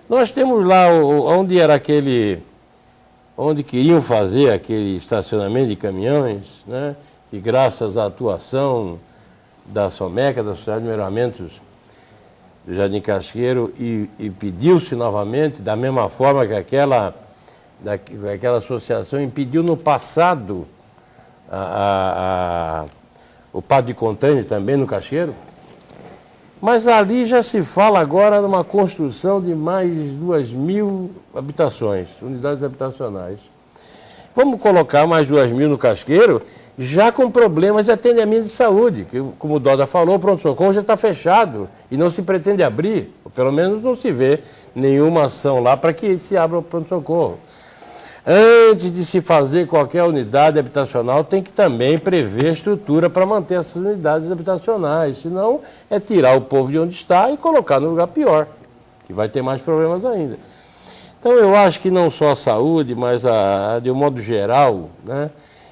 Nós temos lá onde era onde queriam fazer aquele estacionamento de caminhões, né? E graças à atuação da SOMECA, da Sociedade de Melhoramentos do Jardim Casqueiro, e pediu-se novamente, da mesma forma que aquela associação impediu no passado o pátio de container também no Casqueiro, mas ali já se fala agora numa construção de mais 2.000 habitações, unidades habitacionais. Vamos colocar mais 2.000 no Casqueiro, já com problemas de atendimento de saúde, que, como o Doda falou, o pronto-socorro já está fechado e não se pretende abrir, ou pelo menos não se vê nenhuma ação lá para que se abra o pronto-socorro. Antes de se fazer qualquer unidade habitacional, tem que também prever estrutura para manter essas unidades habitacionais. Senão, é tirar o povo de onde está e colocar no lugar pior, que vai ter mais problemas ainda. Então, eu acho que não só a saúde, mas de um modo geral, né,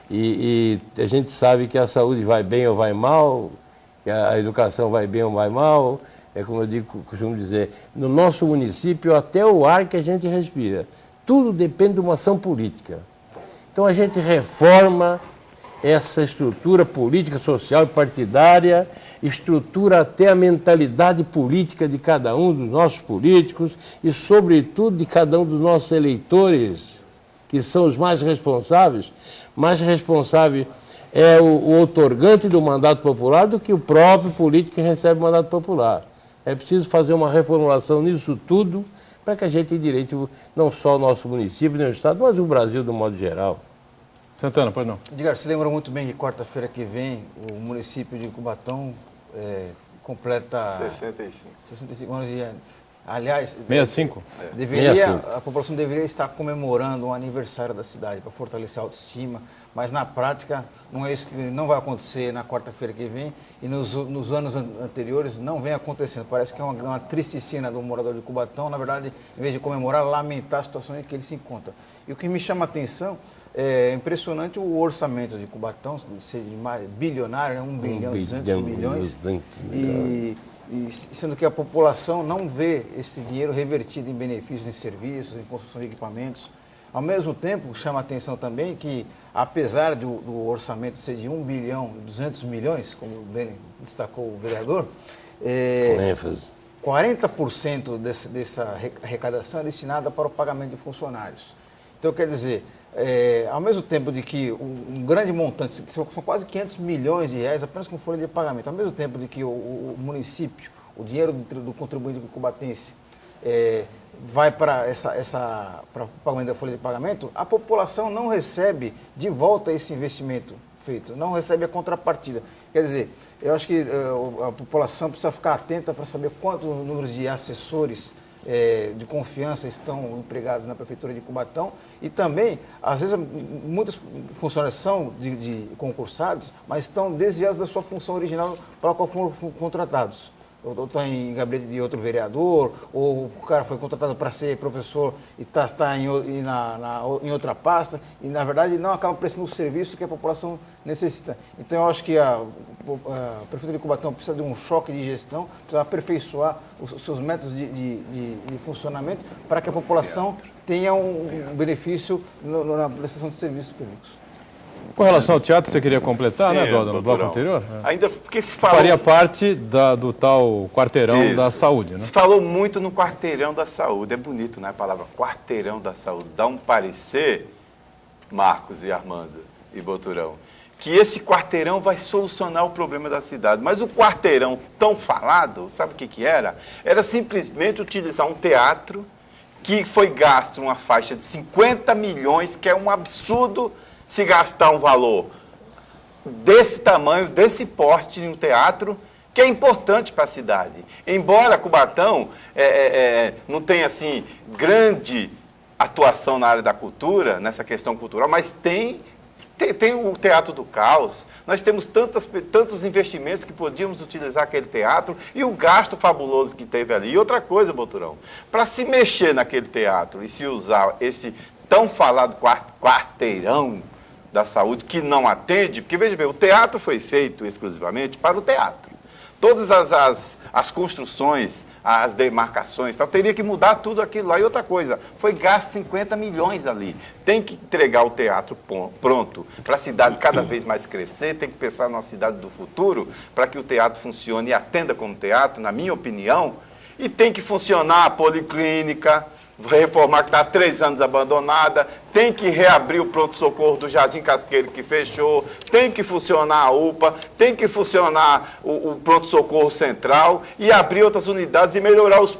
E a gente sabe que a saúde vai bem ou vai mal, que a educação vai bem ou vai mal. É como eu costumo dizer, no nosso município, até o ar que a gente respira, tudo depende de uma ação política. Então a gente reforma essa estrutura política, social e partidária, estrutura até a mentalidade política de cada um dos nossos políticos e, sobretudo, de cada um dos nossos eleitores, que são os mais responsáveis. Mais responsável é o outorgante do mandato popular do que o próprio político que recebe o mandato popular. É preciso fazer uma reformulação nisso tudo para que a gente tenha direito não só o nosso município, nem o Estado, mas o Brasil do modo geral. Santana, pois não. Edgar, você lembra muito bem que quarta-feira que vem o município de Cubatão completa 65 anos de... Aliás, 65? A população deveria estar comemorando o aniversário da cidade para fortalecer a autoestima, mas na prática não é isso que não vai acontecer na quarta-feira que vem e nos anos anteriores não vem acontecendo. Parece que é uma triste cena do morador de Cubatão, na verdade, em vez de comemorar, lamentar a situação em que ele se encontra. E o que me chama a atenção é impressionante o orçamento de Cubatão, ser bilionário, né? 1 bilhão, 200 milhões, e sendo que a população não vê esse dinheiro revertido em benefícios, em serviços, em construção de equipamentos. Ao mesmo tempo, chama a atenção também que, apesar do orçamento ser de 1 bilhão e 200 milhões, como bem destacou o vereador, com ênfase, 40% dessa arrecadação é destinada para o pagamento de funcionários. Então, quer dizer, ao mesmo tempo de que um grande montante, são quase 500 milhões de reais apenas com folha de pagamento, ao mesmo tempo de que o município, o dinheiro do contribuinte cubatense vai para para o pagamento da folha de pagamento, a população não recebe de volta esse investimento feito, não recebe a contrapartida. Quer dizer, eu acho que a população precisa ficar atenta para saber quantos números de assessores de confiança estão empregados na Prefeitura de Cubatão e também, às vezes, muitos funcionários são de concursados, mas estão desviados da sua função original para a qual foram contratados. Ou está em gabinete de outro vereador, ou o cara foi contratado para ser professor e está em outra pasta, e na verdade não acaba prestando o serviço que a população necessita. Então eu acho que a Prefeitura de Cubatão precisa de um choque de gestão, precisa aperfeiçoar os seus métodos de funcionamento para que a população tenha um benefício na prestação de serviços públicos. Com relação ao teatro, você queria completar, Sim, né, Doda, no bloco anterior? Ainda porque se falou... Faria parte do tal quarteirão da saúde, né? Se falou muito no quarteirão da saúde. É bonito, né, a palavra quarteirão da saúde. Dá um parecer, Marcos e Armando e Boturão, que esse quarteirão vai solucionar o problema da cidade. Mas o quarteirão tão falado, sabe o que era? Era simplesmente utilizar um teatro que foi gasto uma faixa de 50 milhões, que é um absurdo se gastar um valor desse tamanho, desse porte em um teatro, que é importante para a cidade. Embora Cubatão não tenha, assim, grande atuação na área da cultura, nessa questão cultural, mas tem o Teatro do Caos, nós temos tantos investimentos que podíamos utilizar aquele teatro e o gasto fabuloso que teve ali. E outra coisa, Boturão, para se mexer naquele teatro e se usar esse tão falado quarteirão da saúde que não atende, porque veja bem, o teatro foi feito exclusivamente para o teatro. Todas as construções, as demarcações, tal, teria que mudar tudo aquilo lá. E outra coisa, foi gasto 50 milhões ali. Tem que entregar o teatro pronto para a cidade cada vez mais crescer, tem que pensar numa cidade do futuro para que o teatro funcione e atenda como teatro, na minha opinião, e tem que funcionar a policlínica, reformar que está há 3 anos abandonada, tem que reabrir o pronto-socorro do Jardim Casqueiro que fechou, tem que funcionar a UPA, tem que funcionar o pronto-socorro central e abrir outras unidades e melhorar os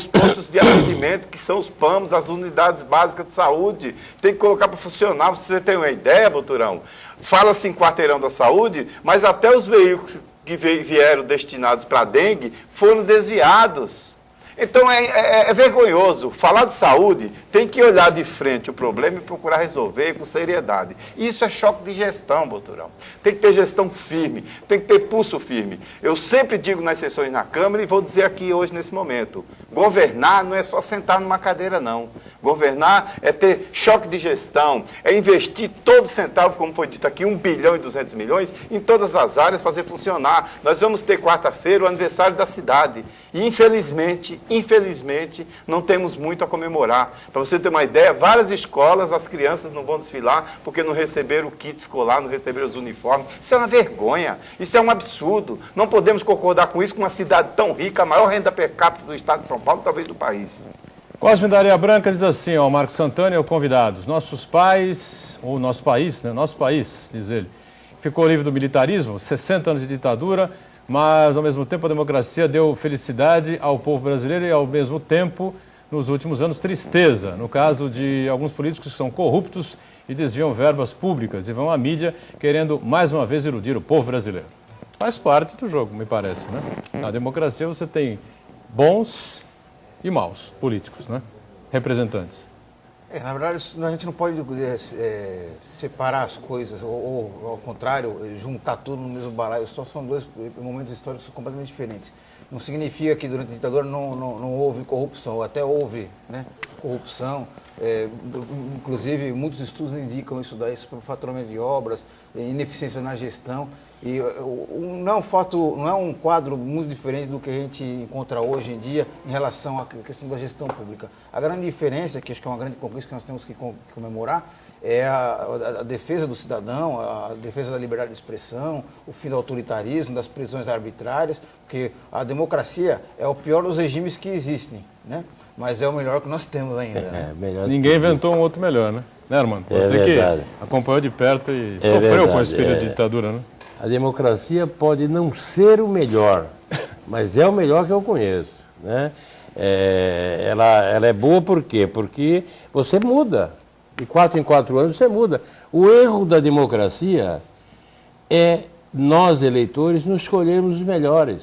pontos de atendimento, que são os PAMs, as unidades básicas de saúde. Tem que colocar para funcionar. Você tem uma ideia, Boturão? Fala-se em quarteirão da saúde, mas até os veículos que vieram destinados para a dengue foram desviados. Então é vergonhoso. Falar de saúde tem que olhar de frente o problema e procurar resolver com seriedade. Isso é choque de gestão, Boturão. Tem que ter gestão firme, tem que ter pulso firme. Eu sempre digo nas sessões na Câmara e vou dizer aqui hoje nesse momento. Governar não é só sentar numa cadeira, não. Governar é ter choque de gestão, é investir todo centavo, como foi dito aqui, 1 bilhão e 200 milhões, em todas as áreas, fazer funcionar. Nós vamos ter quarta-feira o aniversário da cidade. E infelizmente, não temos muito a comemorar. Para você ter uma ideia, várias escolas, as crianças não vão desfilar porque não receberam o kit escolar, não receberam os uniformes. Isso é uma vergonha, isso é um absurdo. Não podemos concordar com isso, com uma cidade tão rica, a maior renda per capita do estado de São Paulo, talvez do país. Cosme da Areia Branca diz assim, ó, Marcos Santana e o convidados, nossos pais, ou nosso país, né, nosso país, diz ele, ficou livre do militarismo, 60 anos de ditadura, mas, ao mesmo tempo, a democracia deu felicidade ao povo brasileiro e, ao mesmo tempo, nos últimos anos, tristeza. No caso de alguns políticos que são corruptos e desviam verbas públicas e vão à mídia querendo, mais uma vez, iludir o povo brasileiro. Faz parte do jogo, me parece, né? Na democracia você tem bons e maus políticos, né? Representantes. Na verdade, a gente não pode separar as coisas, ou ao contrário, juntar tudo no mesmo balaio. Só são dois momentos históricos completamente diferentes. Não significa que durante a ditadura não houve corrupção, até houve, né, corrupção. Inclusive, muitos estudos indicam isso daí, superfaturamento de obras, ineficiência na gestão. E não é um quadro muito diferente do que a gente encontra hoje em dia em relação à questão da gestão pública. A grande diferença, que acho que é uma grande conquista que nós temos que comemorar, é a defesa do cidadão, a defesa da liberdade de expressão, o fim do autoritarismo, das prisões arbitrárias, porque a democracia é o pior dos regimes que existem, né? Mas é o melhor que nós temos ainda. Ninguém inventou um outro melhor, né? Né, Armando? Você que acompanhou de perto e sofreu com esse período de ditadura, né? A democracia pode não ser o melhor, mas é o melhor que eu conheço, né? Ela é boa por quê? Porque você muda. De 4 em 4 anos você muda. O erro da democracia é nós, eleitores, nos escolhermos os melhores.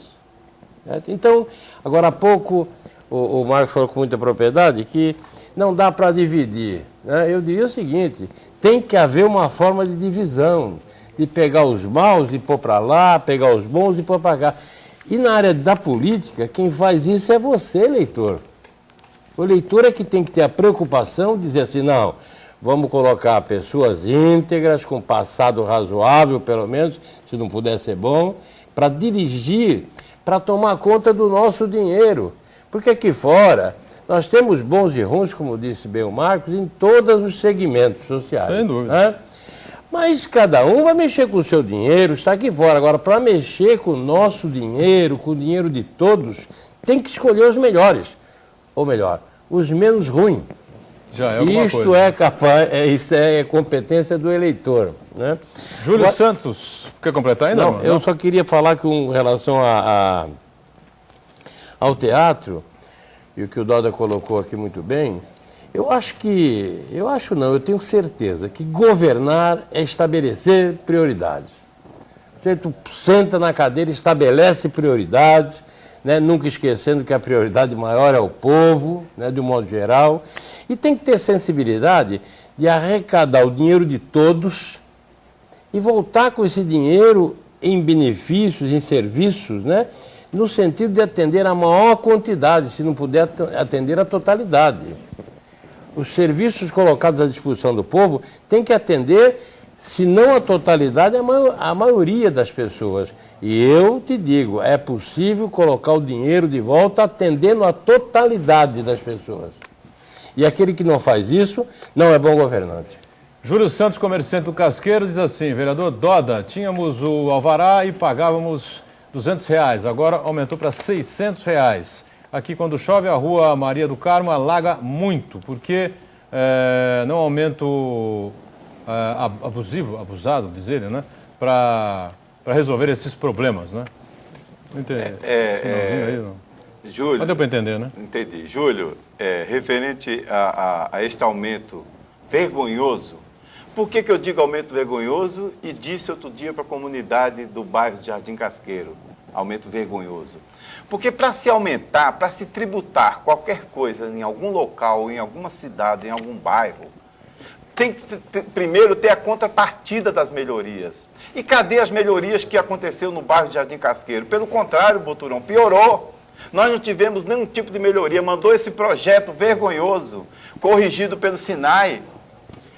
Certo? Então, agora há pouco, o Marcos falou com muita propriedade que não dá para dividir, né? Eu diria o seguinte, tem que haver uma forma de divisão, de pegar os maus e pôr para lá, pegar os bons e pôr para cá. E na área da política, quem faz isso é você, eleitor. O eleitor é que tem que ter a preocupação de dizer assim, não, vamos colocar pessoas íntegras, com passado razoável, pelo menos, se não puder ser bom, para dirigir, para tomar conta do nosso dinheiro. Porque aqui fora, nós temos bons e ruins, como disse bem o Marcos, em todos os segmentos sociais. Sem dúvida. Né? Mas cada um vai mexer com o seu dinheiro, está aqui fora. Agora, para mexer com o nosso dinheiro, com o dinheiro de todos, tem que escolher os melhores. Ou melhor, os menos ruins. Já é alguma Isto coisa. é capaz, isso é competência do eleitor. Né? Júlio Santos, quer completar ainda? Não, eu só queria falar com relação ao teatro, e o que o Doda colocou aqui muito bem, eu tenho certeza que governar é estabelecer prioridades. Você senta na cadeira, estabelece prioridades, né, nunca esquecendo que a prioridade maior é o povo, né, de um modo geral, e tem que ter sensibilidade de arrecadar o dinheiro de todos e voltar com esse dinheiro em benefícios, em serviços, né, no sentido de atender a maior quantidade, se não puder atender a totalidade. Os serviços colocados à disposição do povo têm que atender, se não a totalidade, a maioria das pessoas. E eu te digo, é possível colocar o dinheiro de volta atendendo a totalidade das pessoas. E aquele que não faz isso, não é bom governante. Júlio Santos, comerciante do Casqueiro, diz assim, vereador Doda, tínhamos o alvará e pagávamos R$200, agora aumentou para R$600. Aqui, quando chove, a rua Maria do Carmo alaga muito, porque não aumento abusado, diz ele, né, para resolver esses problemas, né? Não entendi. Aí, não. Júlio, mas deu para entender, né? Entendi. Júlio, referente a este aumento vergonhoso, por que eu digo aumento vergonhoso e disse outro dia para a comunidade do bairro de Jardim Casqueiro? aumento vergonhoso. Porque para se aumentar, para se tributar qualquer coisa em algum local, em alguma cidade, em algum bairro, tem que primeiro ter a contrapartida das melhorias. E cadê as melhorias que aconteceu no bairro de Jardim Casqueiro? Pelo contrário, Boturão, piorou. Nós não tivemos nenhum tipo de melhoria. Mandou esse projeto vergonhoso, corrigido pelo SINAI,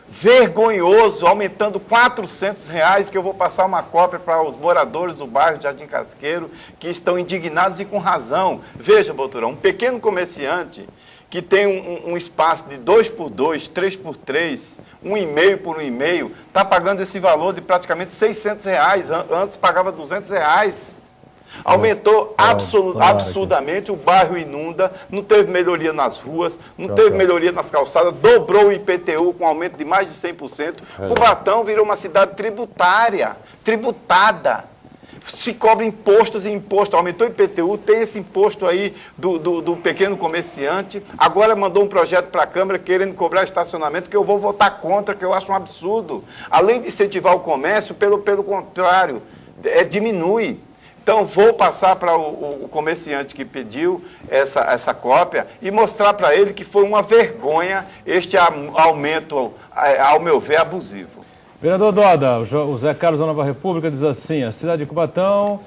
vergonhoso, aumentando R$400, que eu vou passar uma cópia para os moradores do bairro de Jardim Casqueiro, que estão indignados e com razão. Veja, Boturão, um pequeno comerciante que tem um espaço de 2x2, 3x3, 1,5 por 1,5, está pagando esse valor de praticamente R$600. Antes pagava R$200. Aumentou absurdamente, o bairro inunda, não teve melhoria nas ruas, não teve melhoria nas calçadas, dobrou o IPTU com aumento de mais de 100%. Cubatão virou uma cidade tributada. Se cobra impostos e imposto, aumentou o IPTU, tem esse imposto aí do pequeno comerciante, agora mandou um projeto para a Câmara querendo cobrar estacionamento, que eu vou votar contra, que eu acho um absurdo. Além de incentivar o comércio, pelo contrário, diminui. Então, vou passar para o comerciante que pediu essa cópia e mostrar para ele que foi uma vergonha este aumento, ao meu ver, abusivo. Vereador Doda, o Zé Carlos da Nova República diz assim: a cidade de Cubatão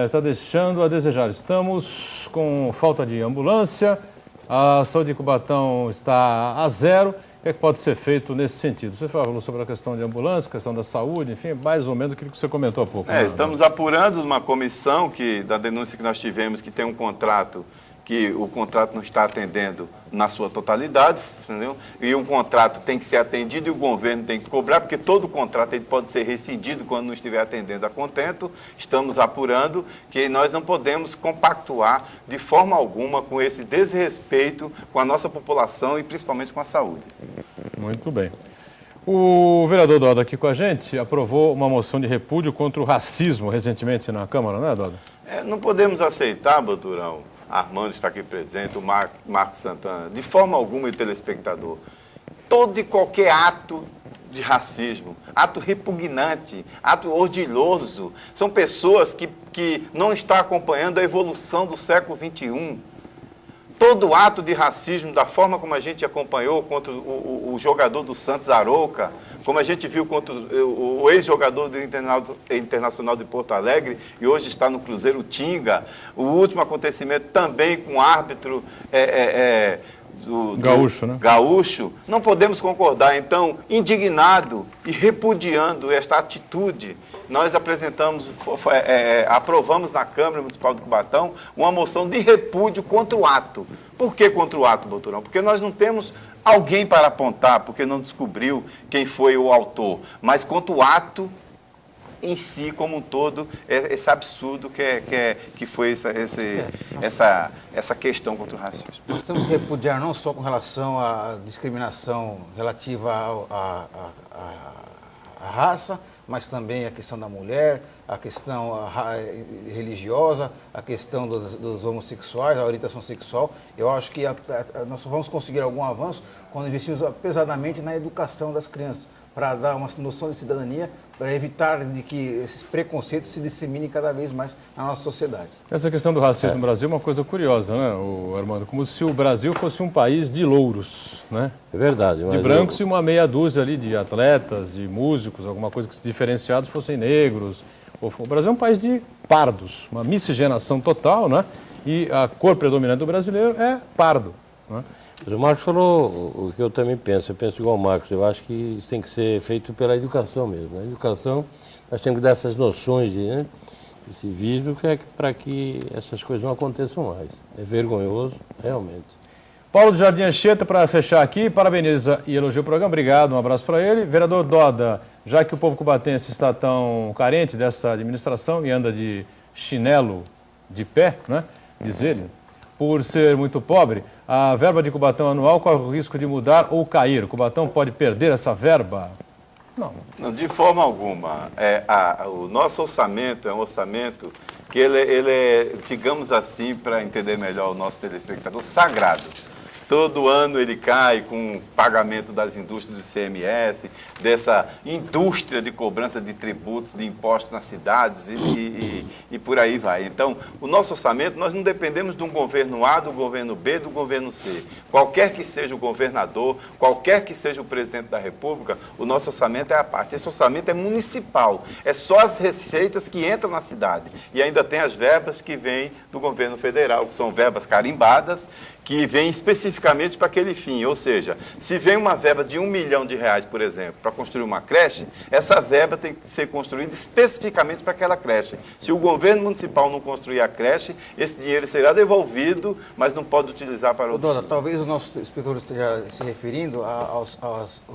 está deixando a desejar. Estamos com falta de ambulância, a saúde de Cubatão está a zero. O que é que pode ser feito nesse sentido? Você falou sobre a questão de ambulância, questão da saúde, enfim, mais ou menos aquilo que você comentou há pouco. Estamos apurando uma comissão da denúncia que nós tivemos, que tem um contrato, que o contrato não está atendendo na sua totalidade, entendeu? E um contrato tem que ser atendido e o governo tem que cobrar, porque todo contrato ele pode ser rescindido quando não estiver atendendo a contento. Estamos apurando que nós não podemos compactuar de forma alguma com esse desrespeito com a nossa população e principalmente com a saúde. Muito bem. O vereador Doda aqui com a gente aprovou uma moção de repúdio contra o racismo recentemente na Câmara, não é, Doda? Não podemos aceitar, Boturão, Armando está aqui presente, o Marcos Santana, de forma alguma, e o telespectador, todo e qualquer ato de racismo, ato repugnante, ato orgulhoso, são pessoas que não estão acompanhando a evolução do século XXI. Todo ato de racismo, da forma como a gente acompanhou contra o jogador do Santos, Arouca, como a gente viu contra o ex-jogador do Internacional de Porto Alegre e hoje está no Cruzeiro, Tinga, o último acontecimento também com o árbitro Gaúcho, né? Gaúcho, não podemos concordar. Então, indignado e repudiando esta atitude, nós aprovamos na Câmara Municipal de Cubatão uma moção de repúdio contra o ato. Por que contra o ato, Boturão? Porque nós não temos alguém para apontar, porque não descobriu quem foi o autor, mas contra o ato em si, como um todo, esse absurdo que foi essa questão contra o racismo. Nós temos que repudiar não só com relação à discriminação relativa à raça, mas também a questão da mulher, a questão religiosa, a questão dos homossexuais, a orientação sexual. Eu acho que nós só vamos conseguir algum avanço quando investimos pesadamente na educação das crianças, para dar uma noção de cidadania, para evitar de que esses preconceitos se disseminem cada vez mais na nossa sociedade. Essa questão do racismo no Brasil é uma coisa curiosa, né, Armando? Como se o Brasil fosse um país de louros, né? É verdade. De brancos e uma meia dúzia ali de atletas, de músicos, alguma coisa que os diferenciados fossem negros. O Brasil é um país de pardos, uma miscigenação total, né? E a cor predominante do brasileiro é pardo, né? Mas o Marcos falou o que eu também penso, eu penso igual o Marcos, eu acho que isso tem que ser feito pela educação mesmo. A educação, nós temos que dar essas noções de civismo, que é para que essas coisas não aconteçam mais. É vergonhoso, realmente. Paulo do Jardim Anchieta, para fechar aqui, parabeniza e elogia o programa, obrigado, um abraço para ele. Vereador Doda, já que o povo cubatense está tão carente dessa administração e anda de chinelo de pé, né, diz ele, por ser muito pobre, a verba de Cubatão anual corre o risco de mudar ou cair. O Cubatão pode perder essa verba? Não. Não, de forma alguma. O nosso orçamento é um orçamento que ele é, digamos assim, para entender melhor o nosso telespectador, sagrado. Todo ano ele cai com o pagamento das indústrias do ICMS, dessa indústria de cobrança de tributos, de impostos nas cidades e por aí vai. Então, o nosso orçamento, nós não dependemos de um governo A, do governo B, do governo C. Qualquer que seja o governador, qualquer que seja o presidente da República, o nosso orçamento é à parte. Esse orçamento é municipal, é só as receitas que entram na cidade. E ainda tem as verbas que vêm do governo federal, que são verbas carimbadas, que vêm especificamente para aquele fim. Ou seja, se vem uma verba de R$1 milhão, por exemplo, para construir uma creche, essa verba tem que ser construída especificamente para aquela creche. Se o governo municipal não construir a creche, esse dinheiro será devolvido, mas não pode utilizar para outros. Dona, talvez o nosso inspetor esteja se referindo aos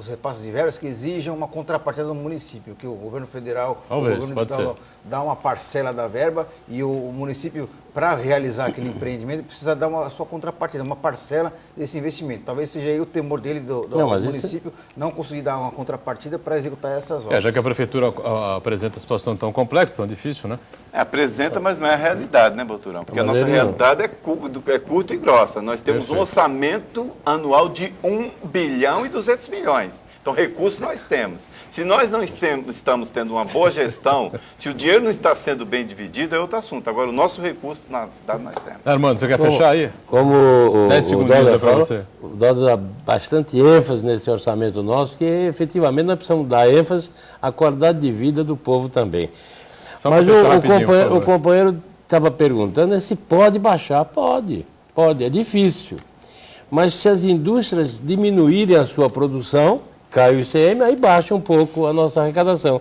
repasses de verbas que exijam uma contrapartida do município, que o governo federal, Talvez, o governo pode estadual ser. dá uma parcela da verba e o município, para realizar aquele empreendimento, precisa dar a sua contrapartida, uma parcela desse investimento. Talvez seja aí o temor dele, do município, não conseguir dar uma contrapartida para executar essas obras. Já que a prefeitura apresenta a situação tão complexa, tão difícil, né? Apresenta, mas não é a realidade, né, Boturão? Porque a nossa realidade é curta e grossa. Nós temos um orçamento anual de 1 bilhão e 200 milhões. Então, recursos nós temos. Se nós não estamos tendo uma boa gestão, se o dinheiro não está sendo bem dividido, é outro assunto. Agora, o nosso recurso na cidade nós temos. Armando, você quer fechar aí? Como 10 segundinhos para você. O Doda dá bastante ênfase nesse orçamento nosso, que efetivamente nós precisamos dar ênfase à qualidade de vida do povo também. Mas o companheiro estava perguntando se pode baixar. Pode, é difícil. Mas se as indústrias diminuírem a sua produção, cai o ICM, aí baixa um pouco a nossa arrecadação.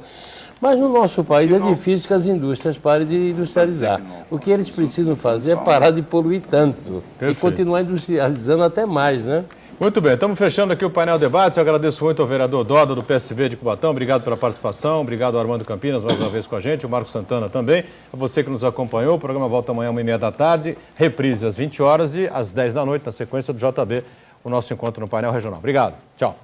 Mas no nosso país é difícil que as indústrias parem de industrializar. O que eles precisam fazer é parar de poluir tanto e continuar industrializando até mais, né? Muito bem, estamos fechando aqui o painel debate. Eu agradeço muito ao vereador Doda, do PSB de Cubatão. Obrigado pela participação. Obrigado ao Armando Campinas, mais uma vez com a gente. O Marcos Santana também. A você que nos acompanhou. O programa volta amanhã, 1h30 da tarde. Reprise às 20 horas e às 10 da noite, na sequência do JB, o nosso encontro no painel regional. Obrigado. Tchau.